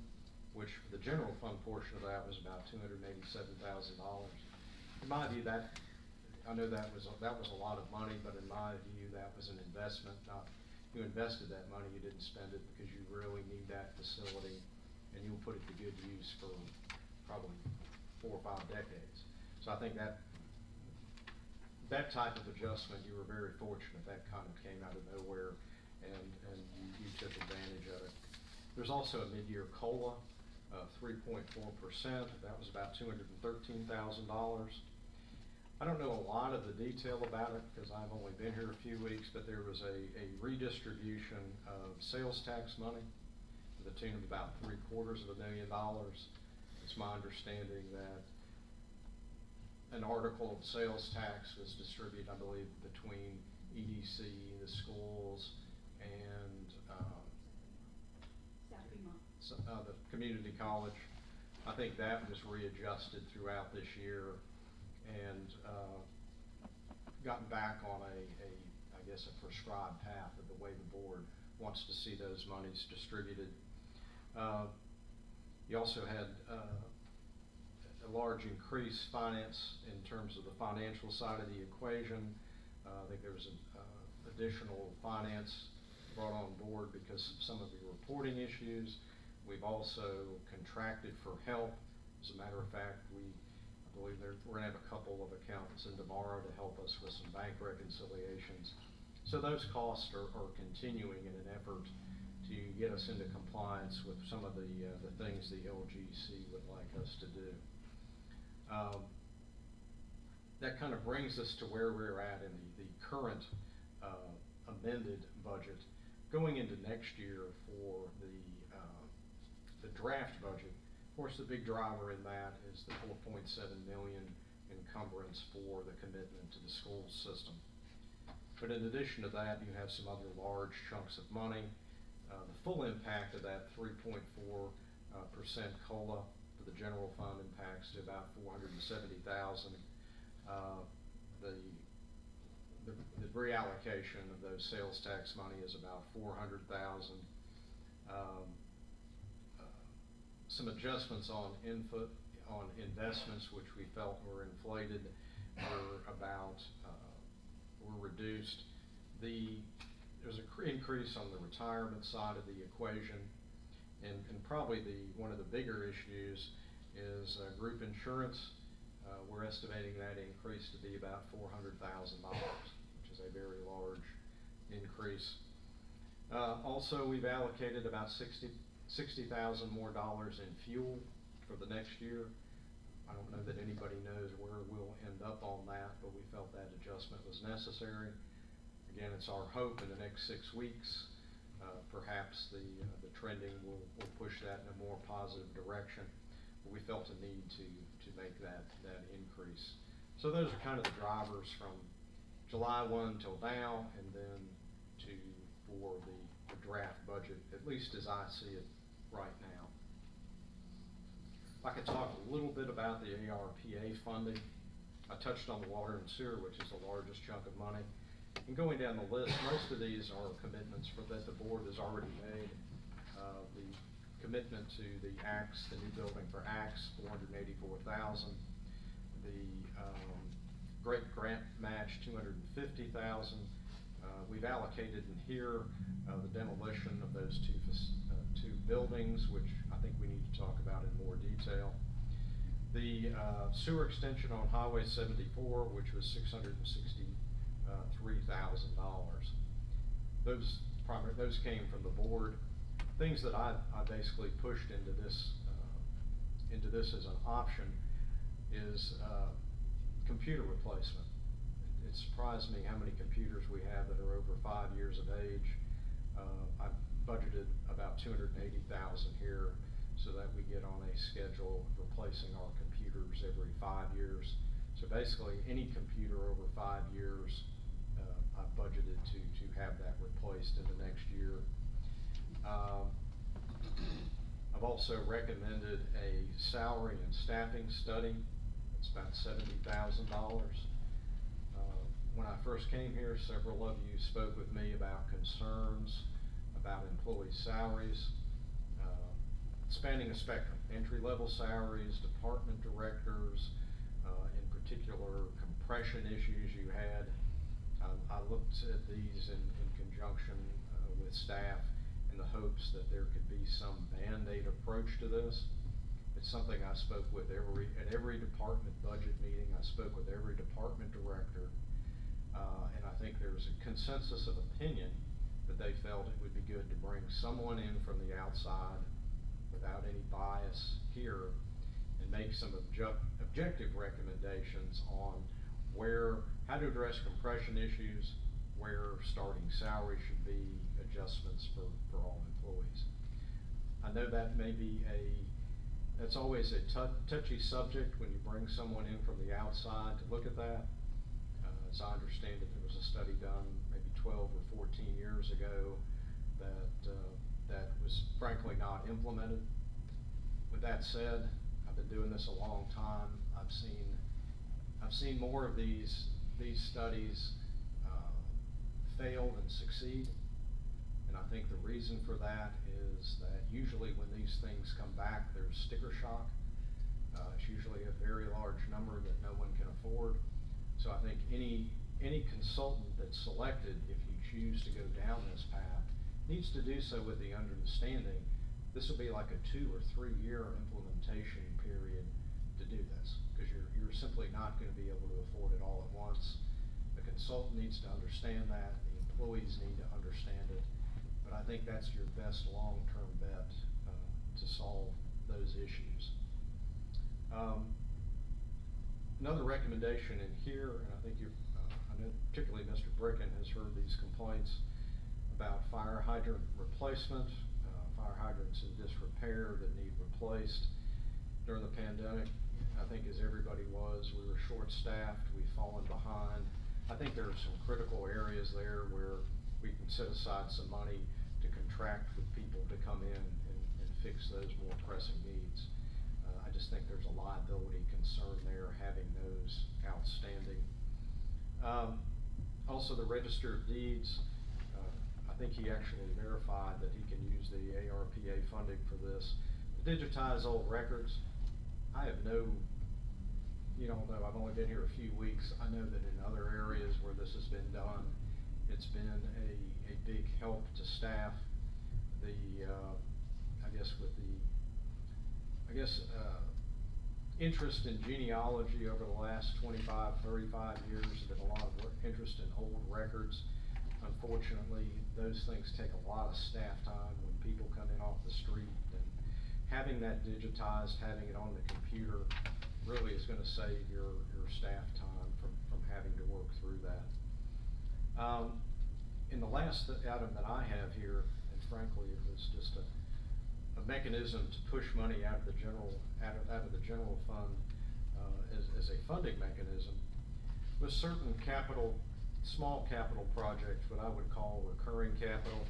which for the general fund portion of that was about $287,000. In my view, I know that was a lot of money, but in my view, that was an investment. You invested that money, you didn't spend it because you really need that facility, and you'll put it to good use for probably 4 or 5 decades. So I think that type of adjustment, you were very fortunate. That kind of came out of nowhere, and you took advantage of it. There's also a mid-year COLA of 3.4%. That was about $213,000. I don't know a lot of the detail about it because I've only been here a few weeks, but there was a redistribution of sales tax money to the tune of about $750,000. It's my understanding that an article of sales tax was distributed, I believe, between EDC, the schools, and the community college. I think that was readjusted throughout this year and gotten back on I guess a prescribed path of the way the board wants to see those monies distributed. You also had a large increase finance in terms of the financial side of the equation. I think there was additional finance brought on board because of some of the reporting issues. We've also contracted for help. As a matter of fact, I believe we're gonna have a couple of accountants in tomorrow to help us with some bank reconciliations. So those costs are continuing in an effort to get us into compliance with some of the things the LGC would like us to do. That kind of brings us to where we're at in the current amended budget. Going into next year for the draft budget, of course, the big driver in that is the 4.7 million encumbrance for the commitment to the school system. But in addition to that, you have some other large chunks of money. The full impact of that 3.4% COLA for the general fund impacts to about $470,000. The reallocation of those sales tax money is about $400,000. Some adjustments on investments, which we felt were inflated, were reduced. There's an increase on the retirement side of the equation, and probably one of the bigger issues is group insurance. We're estimating that increase to be about $400,000, which is a very large increase. Also, we've allocated about $60,000 more in fuel for the next year. I don't know that anybody knows where we'll end up on that, but we felt that adjustment was necessary. Again, it's our hope in the next 6 weeks, perhaps the trending will push that in a more positive direction. But we felt a need to make that increase. So those are kind of the drivers from July 1 till now, and then for the draft budget, at least as I see it right now. If I could talk a little bit about the ARPA funding. I touched on the water and sewer, which is the largest chunk of money. And going down the list, most of these are commitments that the board has already made. The commitment to the AX, the new building for AX, $484,000. The great grant match, $250,000. We've allocated in here the demolition of those two buildings, which I think we need to talk about in more detail. The sewer extension on Highway 74, which was $663,000. Those came from the board. Things that I basically pushed into this as an option is computer replacement. It surprised me how many computers we have that are over 5 years of age. I budgeted about $280,000 here so that we get on a schedule of replacing our computers every 5 years. So basically, any computer over 5 years, I've budgeted to have that replaced in the next year. I've also recommended a salary and staffing study. It's about $70,000. When I first came here, several of you spoke with me about concerns about employee salaries, spanning a spectrum, entry-level salaries, department directors, in particular compression issues you had. I looked at these in conjunction with staff in the hopes that there could be some Band-Aid approach to this. It's something I spoke with at every department budget meeting. I spoke with every department director, and I think there's a consensus of opinion that they felt it would be good to bring someone in from the outside without any bias here and make some objective recommendations on how to address compression issues, where starting salary should be, adjustments for all employees. I know that may be that's always a touchy subject when you bring someone in from the outside to look at that. As I understand it, there was a study done maybe 12 or 14 years ago that was frankly not implemented. With that said, I've been doing this a long time. I've seen more of these studies fail than succeed, and I think the reason for that is that usually when these things come back, there's sticker shock. It's usually a very large number that no one can afford. So I think any consultant that's selected, if you choose to go down this path, needs to do so with the understanding this will be like a 2 or 3 year implementation period to do this, because you're simply not going to be able to afford it all at once. The consultant needs to understand that, the employees need to understand it, but I think that's your best long-term bet to solve those issues. Another recommendation in here, and I think I know particularly Mr. Bricken has heard these complaints about fire hydrant replacement, fire hydrants in disrepair that need replaced. During the pandemic, I think as everybody was, we were short-staffed, we've fallen behind. I think there are some critical areas there where we can set aside some money to contract with people to come in and fix those more pressing needs. I just think there's a liability concern there, having those outstanding. Also the Register of Deeds, I think he actually verified that he can use the ARPA funding for this to digitize old records. I have although I've only been here a few weeks, I know that in other areas where this has been done, it's been a big help to staff. Interest in genealogy over the last 25, 35 years, there's been a lot of interest in old records. Unfortunately, those things take a lot of staff time when people come in off the street, and having that digitized, having it on the computer really is going to save your staff time from having to work through that. In the last item that I have here, and frankly it was just a mechanism to push money out of the general fund as a funding mechanism, with certain small capital projects, what I would call recurring capital.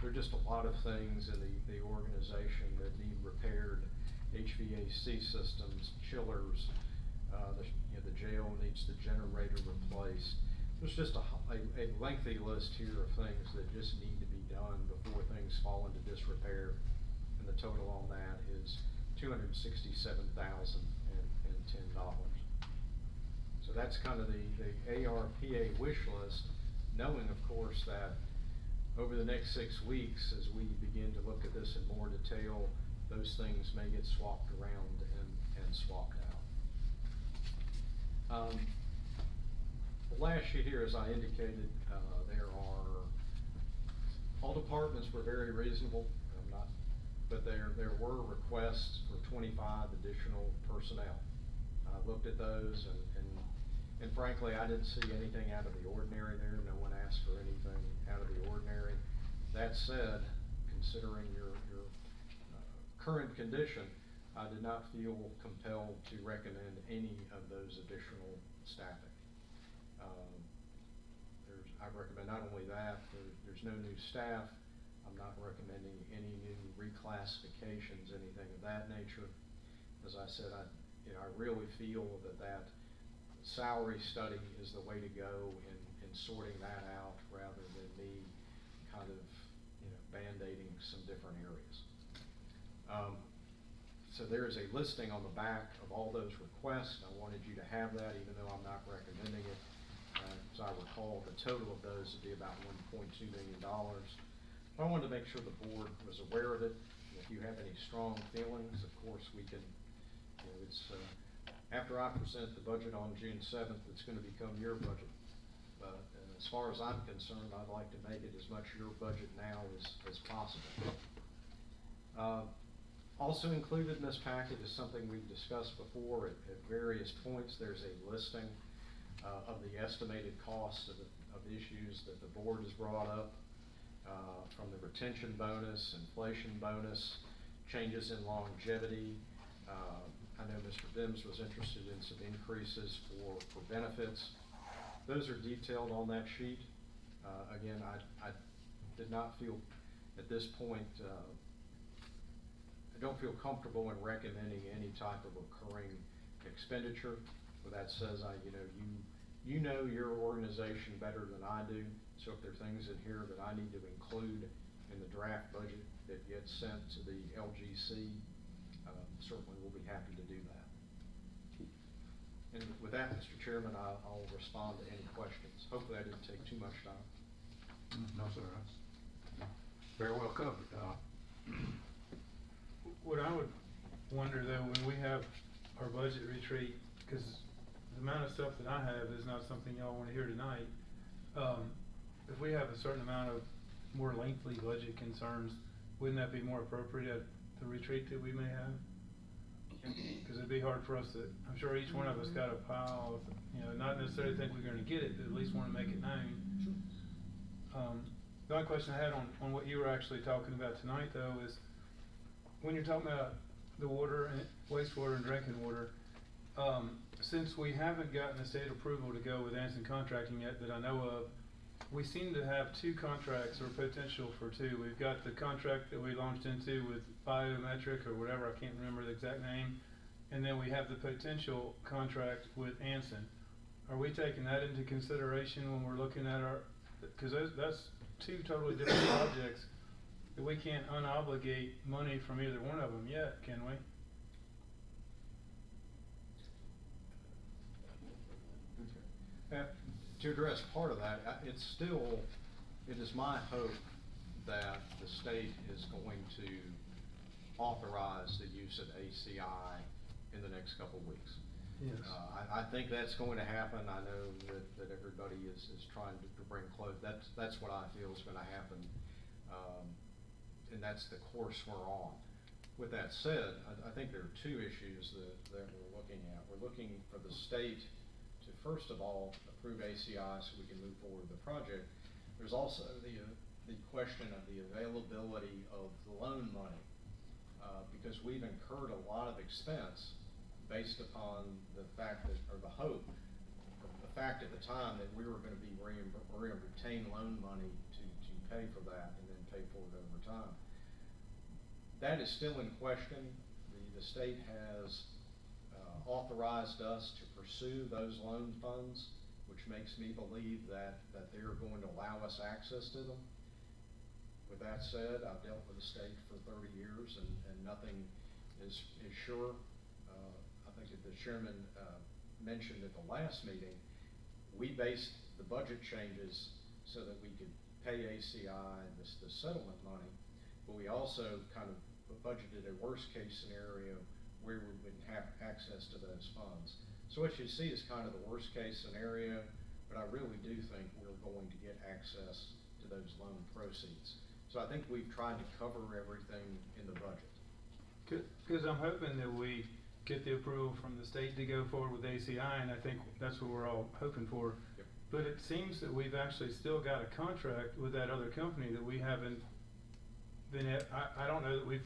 There are just a lot of things in the organization that need repaired. HVAC systems, chillers, the jail needs the generator replaced. There's just a lengthy list here of things that just need to be done before things fall into disrepair. And and the total on that is $267,010. So that's kind of the ARPA wish list, knowing of course that over the next 6 weeks, as we begin to look at this in more detail, those things may get swapped around and swapped out. The last sheet here, as I indicated, all departments were very reasonable. But there were requests for 25 additional personnel. I looked at those and frankly, I didn't see anything out of the ordinary there. No one asked for anything out of the ordinary. That said, considering your current condition, I did not feel compelled to recommend any of those additional staffing. I recommend not only that, there's no new staff. I'm not recommending any new reclassifications, anything of that nature. As I said, I really feel that salary study is the way to go in sorting that out rather than me kind of band-aiding some different areas. So there is a listing on the back of all those requests. I wanted you to have that, even though I'm not recommending it. As I recall, the total of those would be about $1.2 million. I wanted to make sure the board was aware of it. If you have any strong feelings, of course, we can, after I present the budget on June 7th, it's going to become your budget. But as far as I'm concerned, I'd like to make it as much your budget now as possible. Also included in this packet is something we've discussed before at various points. There's a listing of the estimated costs of issues that the board has brought up. From the retention bonus, inflation bonus, changes in longevity. I know Mr. Bims was interested in some increases for benefits. Those are detailed on that sheet. Again, I did not feel at this point, I don't feel comfortable in recommending any type of recurring expenditure. But that says, you know your organization better than I do. So if there are things in here that I need to include in the draft budget that gets sent to the LGC, certainly we'll be happy to do that. And with that, Mr. Chairman, I'll respond to any questions. Hopefully I didn't take too much time. No, sir. That's very well covered. What I would wonder though, when we have our budget retreat, because the amount of stuff that I have is not something y'all want to hear tonight. If we have a certain amount of more lengthy budget concerns, wouldn't that be more appropriate at the retreat that we may have? Because it'd be hard for us to, I'm sure each one of us got a pile of, not necessarily think we're going to get it, but at least want to make it known. The only question I had on what you were actually talking about tonight though is, when you're talking about the water and wastewater and drinking water, since we haven't gotten the state approval to go with Anson Contracting yet that I know of, we seem to have 2 contracts or potential for 2. We've got the contract that we launched into with Biometric or whatever, I can't remember the exact name, and then we have the potential contract with Anson. Are we taking that into consideration when we're looking at our, because that's 2 totally different projects that we can't unobligate money from either one of them yet, can we? To address part of that, it is my hope that the state is going to authorize the use of ACI in the next couple of weeks. Yes. I think that's going to happen. I know that everybody is trying to bring close. That's what I feel is going to happen, and that's the course we're on. With that said, I think there are 2 issues that we're looking at. We're looking for the state to first of all approve ACI so we can move forward with the project. There's also the question of the availability of the loan money, because we've incurred a lot of expense based upon the fact that, or the hope, or the fact at the time that we were going to be we're going to retain loan money to pay for that and then pay for it over time. That is still in question. The state has authorized us to pursue those loan funds, which makes me believe that they're going to allow us access to them. With that said, I've dealt with the state for 30 years and nothing is sure. I think that the chairman mentioned at the last meeting, we based the budget changes so that we could pay ACI and the settlement money, but we also kind of budgeted a worst case scenario where we wouldn't have access to those funds. So what you see is kind of the worst case scenario, but I really do think we're going to get access to those loan proceeds. So I think we've tried to cover everything in the budget. Because I'm hoping that we get the approval from the state to go forward with ACI, and I think that's what we're all hoping for. Yep. But it seems that we've actually still got a contract with that other company that we haven't been at. I don't know that we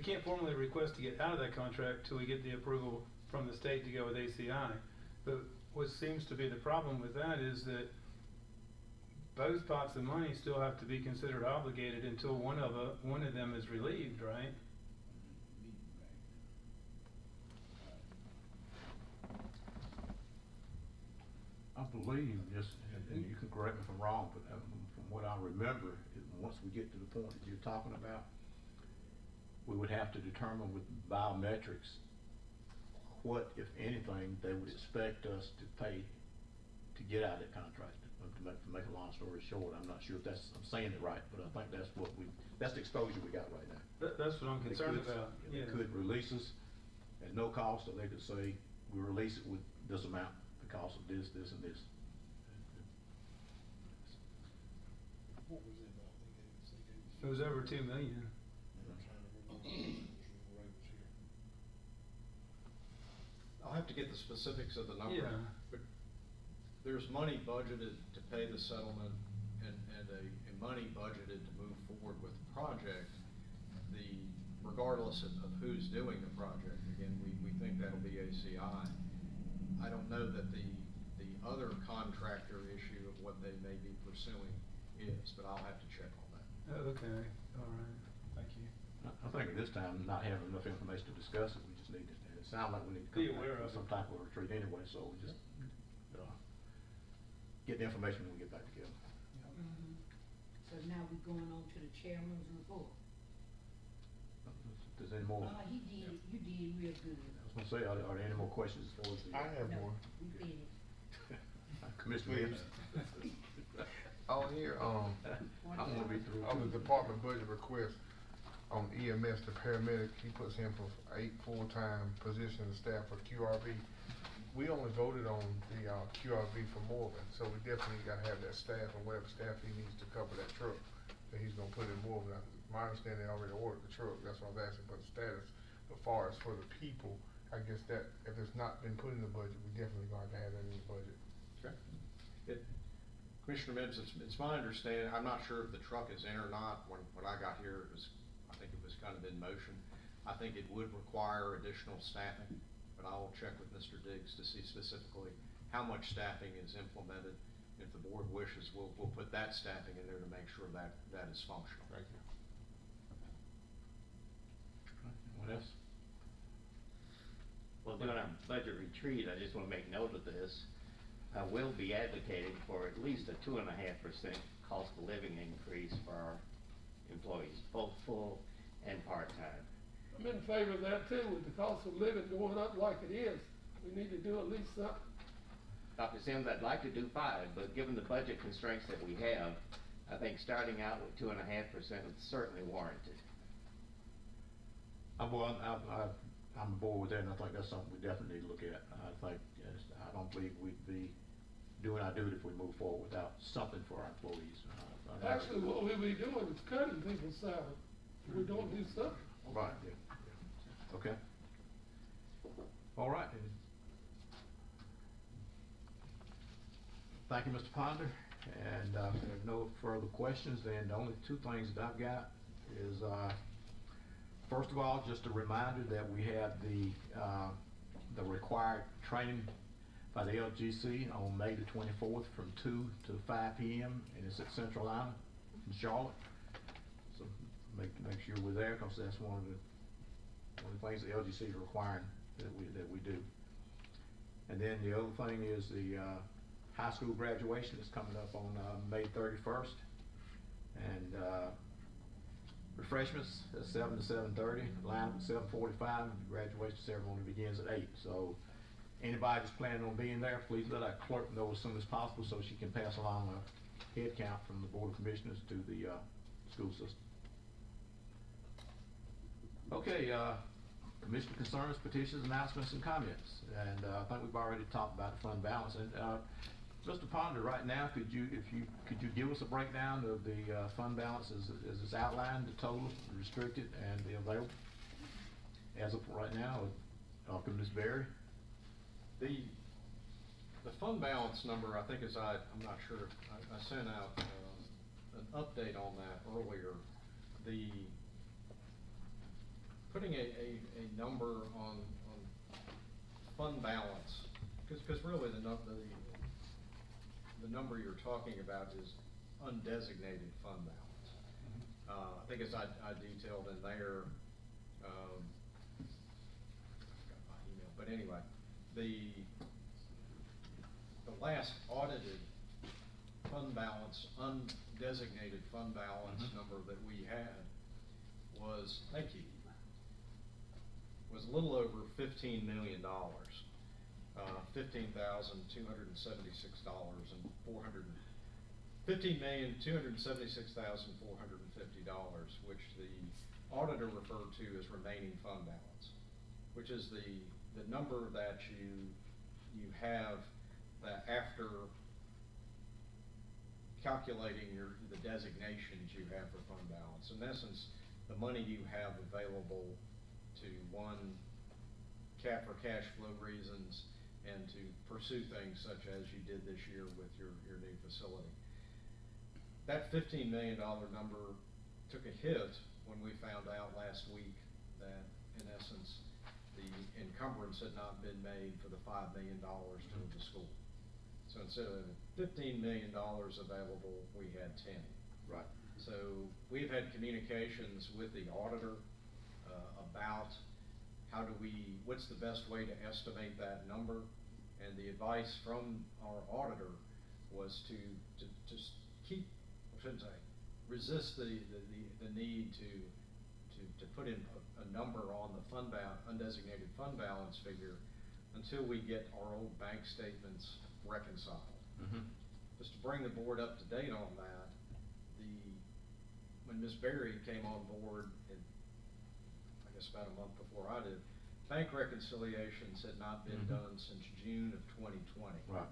can't formally request to get out of that contract till we get the approval from the state to go with ACI. But what seems to be the problem with that is that both pots of money still have to be considered obligated until one of them is relieved, right? I believe, just, and you can correct me if I'm wrong, but from what I remember, once we get to the point that you're talking about, we would have to determine with biometrics what, if anything, they would expect us to pay to get out of that contract. To make a long story short, I'm not sure if I'm saying it right, but I think that's that's the exposure we got right now. That's what I'm concerned about. They could release us at no cost, or they could say, we release it with this amount because of this, this, and this. What was it about? It was over 2 million. I'll have to get the specifics of the number. Yeah. But there's money budgeted to pay the settlement and a money budgeted to move forward with the project. Regardless of who's doing the project, again, we think that'll be ACI. I don't know that the other contractor issue of what they may be pursuing is, but I'll have to check on that. Okay, all right, thank you. I think at this time, not having enough information to discuss it, we just need to, it sounds like we need to Be come aware back of with some it. type of retreat anyway, so we just, get the information when we get back together. So now we're going on to the chairman's report. If there's any more, You did real good. I was gonna say, are there any more questions as far as the? I have No, one. we finished. Commissioner Williams? On here, I'm gonna be through. on the department budget request, on EMS, the paramedic, he puts in for 8 full-time positions of staff for QRV. We only voted on the, QRV for Morgan, so we definitely gotta have that staff and whatever staff he needs to cover that truck that he's gonna put in Morgan. My understanding, they already ordered the truck, that's why I was asking for the status. But far as for the people, I guess that, if it's not been put in the budget, we definitely going to have that in the budget. Okay. Commissioner Mims, it's my understanding, I'm not sure if the truck is in or not. When I got here, I think it was kind of in motion. I think it would require additional staffing, but I will check with Mr. Diggs to see specifically how much staffing is implemented. If the board wishes, we'll put that staffing in there to make sure that is functional. Thank you. What else? Well, during our budget retreat, I just want to make note of this. I will be advocating for at least a 2.5% cost of living increase for our employees, both full and part-time. I'm in favor of that too, with the cost of living going up like it is. We need to do at least something. Dr. Sims, I'd like to do 5, but given the budget constraints that we have, I think starting out with 2.5% is certainly warranted. I'm aboard with that, and I think that's something we definitely need to look at. I think, I don't believe we'd be doing our duty if we move forward without something for our employees. Actually, what we'll be doing is cutting people's salary if we don't do something. Right, yeah. Okay. All right. Thank you, Mr. Ponder. And if there are no further questions, then the only 2 things that I've got is, first of all, just a reminder that we have the required training by the LGC on May the 24th from 2 to 5 p.m. and it's at Central Island in Charlotte. So make sure we're there, because that's one of the things the LGC is requiring that we do. And then the other thing is the high school graduation is coming up on May 31st, And, refreshments at 7 to 7:30, line up at 7:45, and the graduation ceremony begins at 8. So anybody that's planning on being there, please let our clerk know as soon as possible so she can pass along a head count from the Board of Commissioners to the school system. Okay, commissioner concerns, petitions, announcements, and comments. And I think we've already talked about the fund balance. And Mr. Ponder, right now, could you give us a breakdown of the fund balance as it's outlined, the total, the restricted, and the available? As of right now, could Ms. Berry? The fund balance number, I think I'm not sure, I sent out an update on that earlier. Putting a number on fund balance, because really the number you're talking about is undesignated fund balance. I think as I detailed in there, got my email, but anyway, the last audited fund balance, undesignated fund balance number that we had was, thank you, was a little over $15 million. $15,276,450, which the auditor referred to as remaining fund balance, which is the number that you have that after calculating the designations you have for fund balance. In essence, the money you have available to, one, for cash flow reasons, and to pursue things such as you did this year with your new facility. That $15 million number took a hit when we found out last week that, in essence, the encumbrance had not been made for the $5 million to the school. So instead of $15 million available, we had 10. Right. So we've had communications with the auditor about what's the best way to estimate that number, and the advice from our auditor was to keep, I shouldn't say, resist the need to put in a number on the undesignated fund balance figure until we get our old bank statements reconciled. Just to bring the board up to date on that, when Ms. Berry came on board, I guess about a month before I did, bank reconciliations had not been done since June of 2020. Right.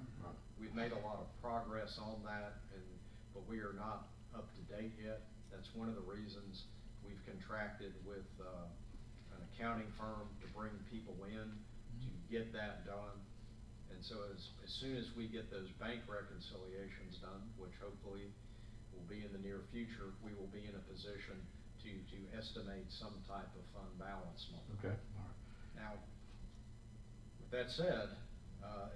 We've made a lot of progress on that, but we are not up to date yet. That's one of the reasons we've contracted with an accounting firm to bring people in to get that done. And so as soon as we get those bank reconciliations done, which hopefully will be in the near future, we will be in a position to estimate some type of fund balance number. Okay. All right. Now, with that said,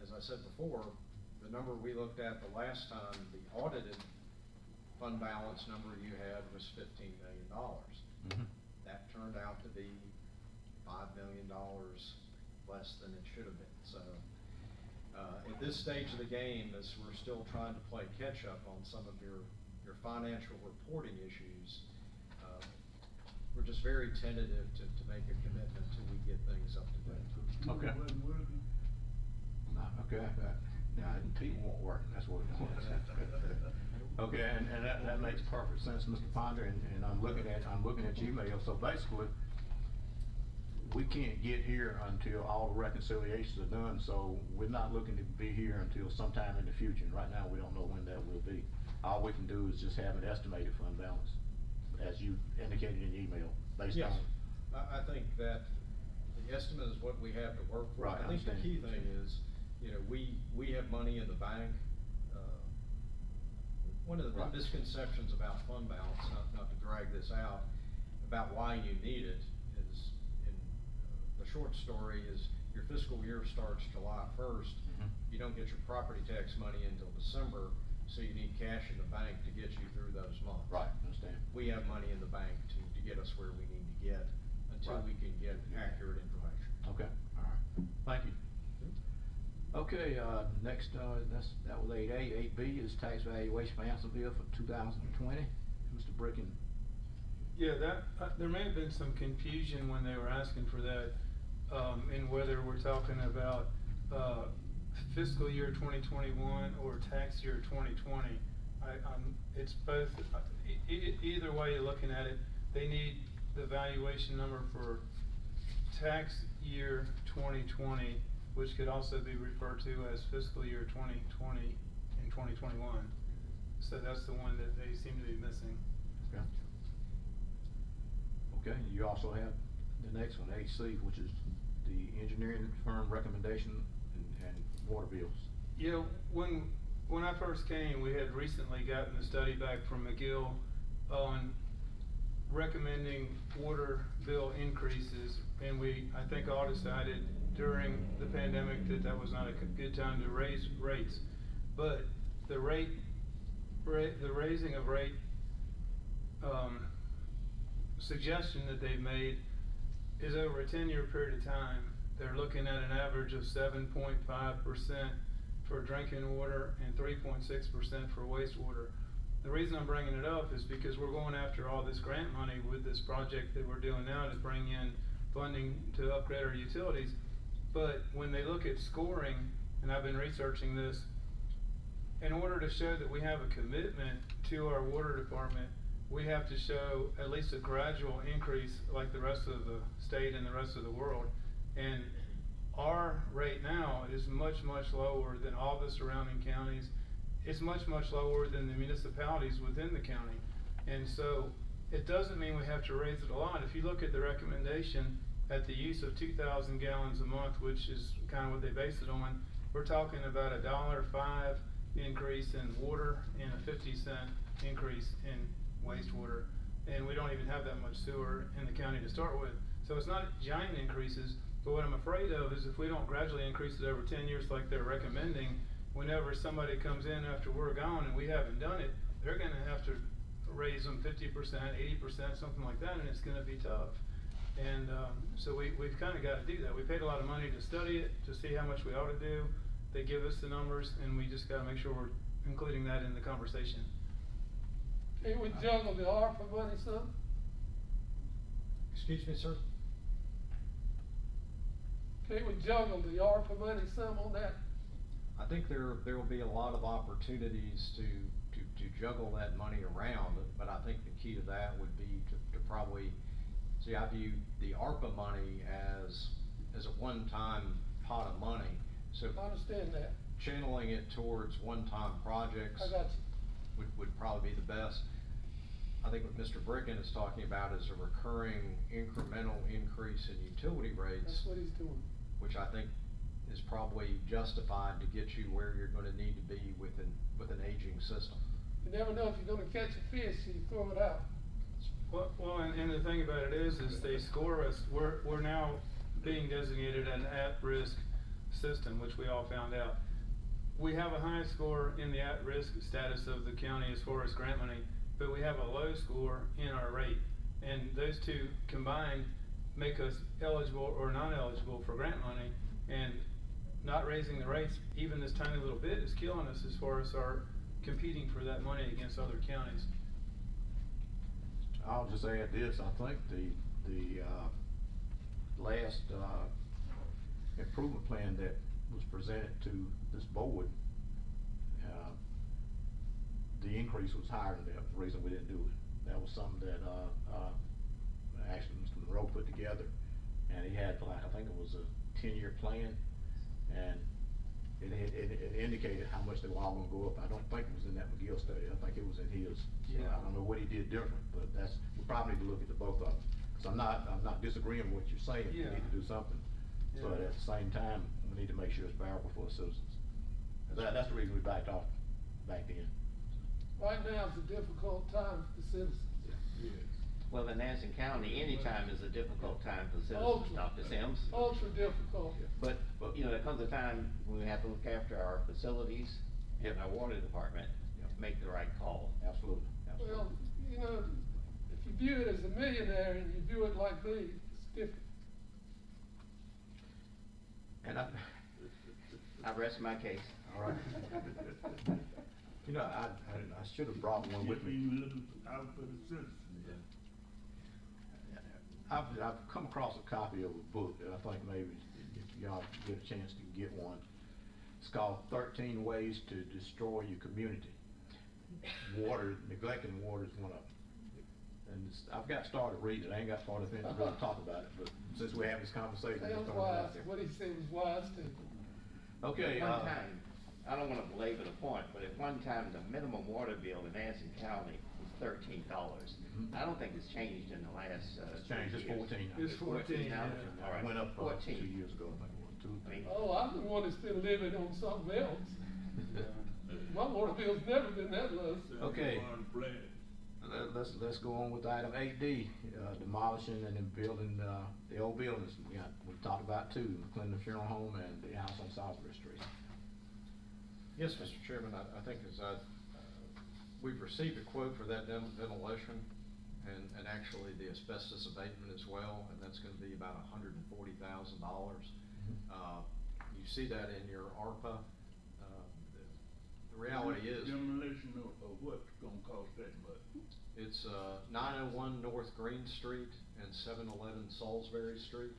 as I said before, the number we looked at the last time, the audited fund balance number you had was $15 million. That turned out to be $5 million less than it should have been. So at this stage of the game, as we're still trying to play catch up on some of your financial reporting issues, we're just very tentative to make a commitment till we get things up to date. Okay. Okay. Now, people won't work. That's what it was. Okay, and that makes perfect sense, Mr. Ponder. And I'm looking at Gmail. So basically, we can't get here until all the reconciliations are done. So we're not looking to be here until sometime in the future. And right now, we don't know when that will be. All we can do is just have an estimated fund balance, as you indicated in your email, based on. Yes, I think that the estimate is what we have to work with. Right, I think the key thing is, we have money in the bank. One of the misconceptions about fund balance, not to drag this out, about why you need it is, the short story is, your fiscal year starts July 1st. You don't get your property tax money until December, so you need cash in the bank to get you through those months. Right, understand. We have money in the bank to get us where we need to get until we can get accurate information. Okay, all right. Thank you. Okay, next, that was 8A. 8B is tax valuation for Ansonville for 2020. Mr. Bricken? Yeah, there may have been some confusion when they were asking for that, in whether we're talking about, fiscal year 2021 or tax year 2020. It's both, either way you're looking at it, they need the valuation number for tax year 2020, which could also be referred to as fiscal year 2020 and 2021. So that's the one that they seem to be missing. Okay. Okay, you also have the next one, HC, which is the engineering firm recommendation and water bills. Yeah, when I first came, we had recently gotten the study back from McGill on recommending water bill increases, and I think all decided during the pandemic that was not a good time to raise rates. But the raising of rate suggestion that they've made is over a 10-year period of time. They're looking at an average of 7.5% for drinking water and 3.6% for wastewater. The reason I'm bringing it up is because we're going after all this grant money with this project that we're doing now to bring in funding to upgrade our utilities. But when they look at scoring, and I've been researching this, in order to show that we have a commitment to our water department, we have to show at least a gradual increase like the rest of the state and the rest of the world. And our rate now is much, much lower than all the surrounding counties. It's much, much lower than the municipalities within the county. And so it doesn't mean we have to raise it a lot. If you look at the recommendation at the use of 2,000 gallons a month, which is kind of what they base it on, we're talking about $1.05 increase in water and a 50-cent increase in wastewater. And we don't even have that much sewer in the county to start with. So it's not giant increases, but what I'm afraid of is if we don't gradually increase it over 10 years like they're recommending, whenever somebody comes in after we're gone and we haven't done it, they're gonna have to raise them 50%, 80%, something like that, and it's gonna be tough. And so we've kind of got to do that. We paid a lot of money to study it, to see how much we ought to do. They give us the numbers, and we just got to make sure we're including that in the conversation. Can we juggle the ARPA money some? Excuse me, sir? Can we juggle the ARPA money some on that? I think there will be a lot of opportunities to juggle that money around, but I think the key to that would be to probably, see, I view the ARPA money as a one-time pot of money. So I understand that. Channeling it towards one-time projects I got you. would probably be the best. I think what Mr. Bricken is talking about is a recurring incremental increase in utility rates. That's what he's doing. Which I think is probably justified to get you where you're gonna need to be with an aging system. You never know if you're gonna catch a fish, so you throw it out. Well, and the thing about it is they score us. We're now being designated an at-risk system, which we all found out. We have a high score in the at-risk status of the county as far as grant money, but we have a low score in our rate. And those two combined make us eligible or non-eligible for grant money. And not raising the rates, even this tiny little bit, is killing us as far as our competing for that money against other counties. I'll just add this, I think the last improvement plan that was presented to this board, the increase was higher than that. The reason we didn't do it. That was something that actually Mr. Monroe put together, and he had, like, I think it was a 10-year plan, and it indicated how much they were all gonna go up. I don't think it was in that McGill study. I think it was in his. Yeah. I don't know what he did different, but we probably need to look at the both of them. Cause I'm not disagreeing with what you're saying. Yeah. We need to do something. Yeah. But at the same time, we need to make sure it's bearable for the citizens. That's the reason we backed off back then. Right now is a difficult time for the citizens. Yes. Well, in Nancy County, any time is a difficult time for citizens, Ultra. Dr. Sims. Ultra difficult. But, you know, there comes a time when we have to look after our facilities and our water department, make the right call. Absolutely. Well, you know, if you view it as a millionaire and you view it like me, it's different. And I rest my case. All right. You know, I should have brought one with me. You looking out for the citizens. I've come across a copy of a book that I think maybe if y'all get a chance to get one. It's called 13 Ways to Destroy Your Community. Neglecting water is one of them. And I've got started reading it. I ain't got far enough in to really talk about it, but since we have this conversation, Sounds just throwing it wise, out there. what he said was wise too. Okay, One time, I don't wanna belabor the point, but at one time, the minimum water bill in Anson County was $13. I don't think it's changed in the last, it's changed, it's 14 now. It's 14 now? now. All right. Went up 2 14. years ago, I think, or 2 or 3. Oh, I'm the one that's been living on something else. My water bill's never been that low. Okay. Let's go on with item 8D, demolishing and then building, the old buildings. We talked about two, McClendon Funeral Home and the house on Salisbury Street. Yes, Mr. Chairman, I think we've received a quote for that demolition and actually the asbestos abatement as well, and that's gonna be about $140,000. You see that in your ARPA. The reality is, Demolition of what's gonna cost that much? it's 901 North Green Street and 711 Salisbury Street.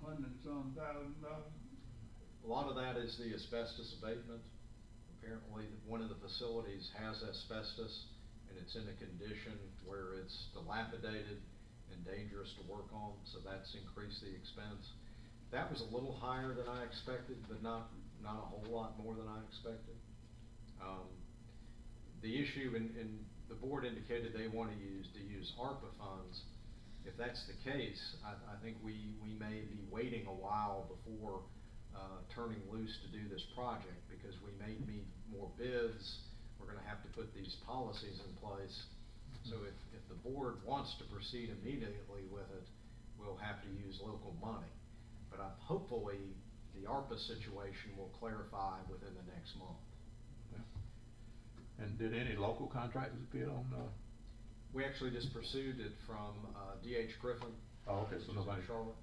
$100-some thousand. A lot of that is the asbestos abatement. Apparently, one of the facilities has asbestos, and it's in a condition where it's dilapidated and dangerous to work on, so that's increased the expense. That was a little higher than I expected, but not a whole lot more than I expected. The issue, and the board indicated they want to use ARPA funds. If that's the case, I think we may be waiting a while before turning loose to do this project, because we may need more bids. We're gonna have to put these policies in place. So if the board wants to proceed immediately with it, we'll have to use local money. But hopefully, the ARPA situation will clarify within the next month. And did any local contractors bid on, We actually just pursued it from D.H. Griffin. Oh, okay, so which is in nobody- Charlotte.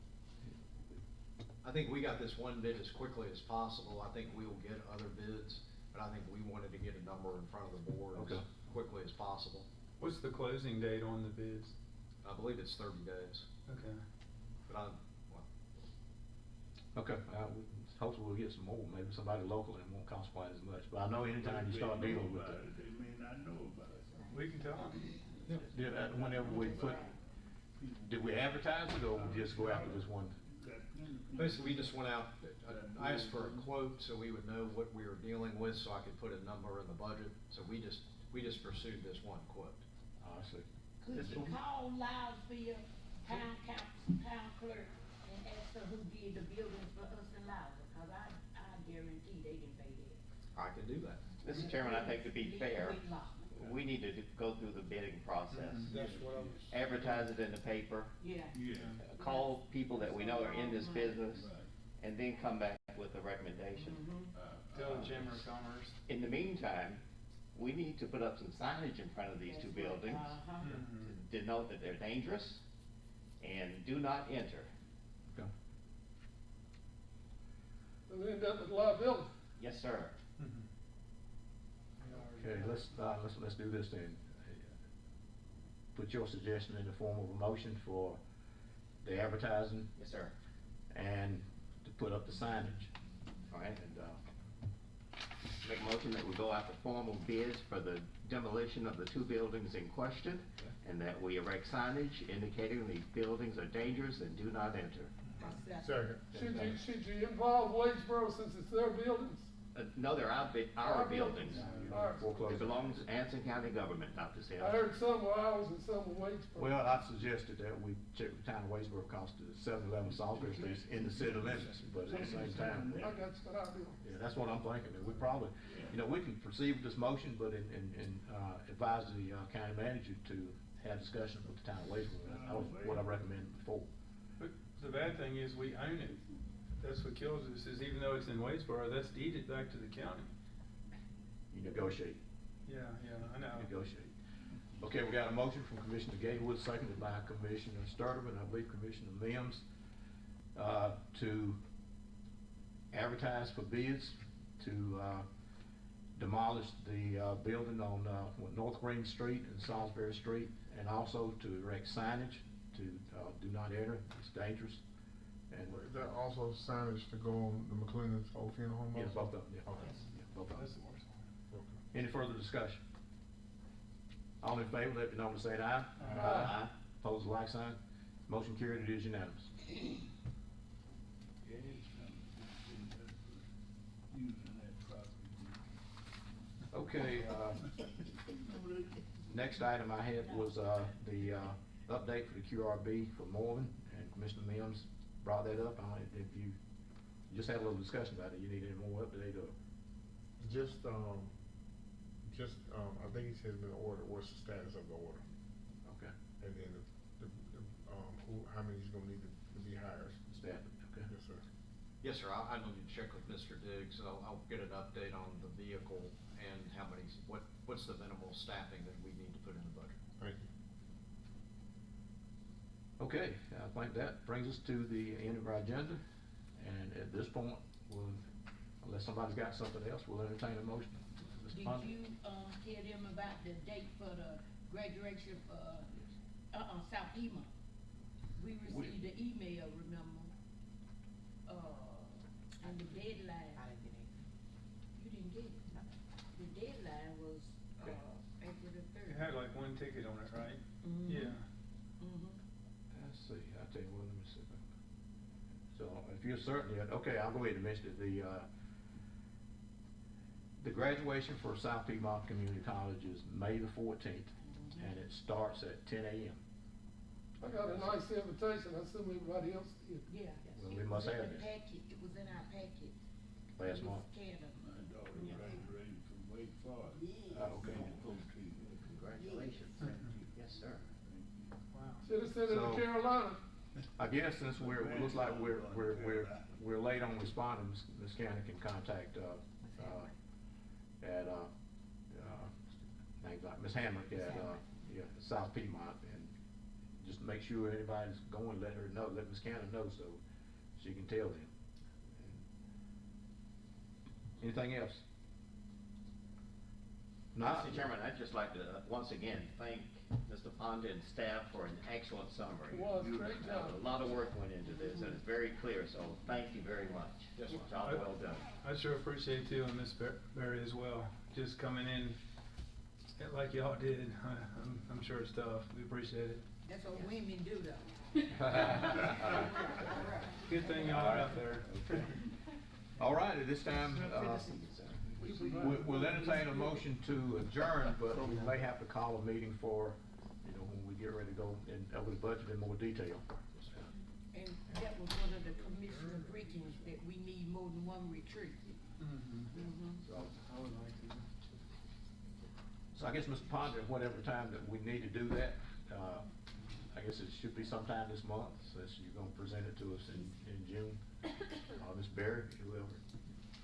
I think we got this one bid as quickly as possible. I think we will get other bids, but I think we wanted to get a number in front of the board Okay. as quickly as possible. What's the closing date on the bids? I believe it's 30 days, Okay. but okay, hopefully we'll get some more, maybe somebody local and it won't cost quite as much. But I know anytime you start dealing with it. They may not know about it. We can tell them. Whenever we did we advertise it or we just go after this one? basically we just went out, I asked for a quote so we would know what we were dealing with, so I could put a number in the budget. So we just pursued this one quote. Oh, I see. Could you call Loudsville Town Council, Town Clerk, and ask her who did the buildings for us in Loudsville? Cause I guarantee they didn't pay that. I can do that. Mr. Chairman, I think to be fair, we need to go through the bidding process. That's what I was. Advertise it in the paper, Yeah. Yeah. call people that we know are in this business, Right. and then come back with a recommendation. Tell the Chamber of Commerce. In the meantime, we need to put up some signage in front of these two buildings Uh-huh. to denote that they're dangerous and do not enter. Okay. We'll end up with liability. Yes, sir. Okay, let's do this then. Put your suggestion in the form of a motion for the advertising Yes, sir. and to put up the signage. All right, and, make a motion that we go out for formal bids for the demolition of the two buildings in question, and that we erect signage indicating these buildings are dangerous and do not enter. Second. Should you involve Wadesboro since it's their buildings? No, they're our buildings. Alright. It Foreclosure. belongs to Anson County government, Dr. I Sims. heard some were ours and some were Wadesboro. Well, I suggested that we check with Town of Waysboro cost of 711 Salisbury Street in the city limits, but at the same time. I got what I do. Yeah, that's what I'm thinking, that we probably, we can proceed with this motion, but advise the county manager to have discussion with the Town of Waysboro. That was what I recommended before. But the bad thing is we own it. That's what kills us, is even though it's in Wadesboro, that's deeded back to the county. You negotiate. Yeah, I know. Negotiate. Okay, we got a motion from Commissioner Gatewood, seconded by Commissioner Sturtevant, I believe Commissioner Mims, to advertise for bids to demolish the, building on, North Green Street and Salisbury Street, and also to erect signage to, do not enter, it's dangerous. And Is that also signage to go on the McClendon's old funeral home? yes, also? both of them, yeah. Okay. Yeah, both of them. That's the worst one. Okay. Any further discussion? All in favor, let me know by saying aye. Aye. Opposed, like sign. Motion carried, it is unanimous. Yeah, it's using that property. Okay, next item I had was, the, update for the QRB for Morven, and Commissioner Mims brought that up. I don't know if you just had a little discussion about it, you need any more update or? I think he said in the order, what's the status of the order? Okay, And then how many he's gonna need to be hired? staff, okay. Yes, sir. Yes, sir, I need to check with Mr. Diggs, I'll get an update on the vehicle and how many, what's the minimal staffing that we need to put in the budget. Thank you. Okay, I think that brings us to the end of our agenda, and at this point, unless somebody's got something else, we'll entertain a motion. Mr. Did Ponder? you, tell them about the date for the graduation for, South Piedmont? We received an email, remember? And the deadline, I didn't get anything. you didn't get it? No. The deadline was, Okay. April the third. It had like one ticket on it, right? Mhm. Yeah. Mhm. Let's see, I'll tell you what, let me see. So, if you're certain yet, okay, I'll go ahead and mention it, the graduation for South Piedmont Community College is May the 14th, and it starts at 10 a.m. I got a nice invitation, I assume everybody else did. Yeah. Well, we must have The it. packet, it was in our packet. Last month. My daughter Yeah. graduated from Wake Forest. Yeah. Oh, okay. Congratulations. Yes, sir. Wow. Should've sent it to So- Carolina. I guess since it looks like we're late on responding, Ms. Cannon can contact, names like Ms. Hammock at, South Piedmont, and just make sure anybody's going, let her know, let Ms. Cannon know, so she can tell them. Anything else? Not. Mr. Chairman, I'd just like to, once again, thank Mr. Ponder and staff for an excellent summary. It was, You- great job. A lot of work went into this, and it's very clear, so thank you very much. Yes, sir. Job well done. I sure appreciate you and Miss Berry as well, just coming in like y'all did. I'm sure it's tough. We appreciate it. That's what women do though. Good thing y'all are out there. All right, at this time, we'll entertain a motion to adjourn, but we may have to call a meeting for, when we get ready to go over the budget in more detail. And that was one of the commissioner briefings, that we need more than one retreat. So, I would like to. So I guess, Mr. Ponder, whatever time that we need to do that, I guess it should be sometime this month, since you're gonna present it to us in June. Ms. Berry, whoever.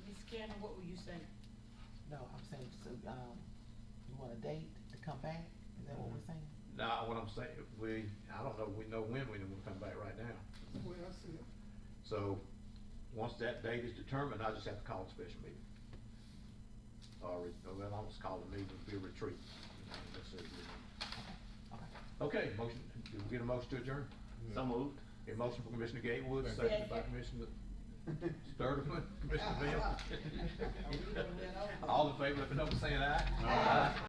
Ms. Cannon, what were you saying? No, I'm saying, so, you want a date to come back? Is that what we're saying? Nah, what I'm saying, I don't know, we know when we will come back right now. That's the way I see it. So, once that date is determined, I just have to call a special meeting. Well, I almost call the meeting, it'll be a retreat. That's it. Okay, motion, do we get a motion to adjourn? So moved. A motion for Commissioner Gatewood, second by Commissioner Sturtevant, Commissioner Bill. All in favor, let me know by saying aye. Aye.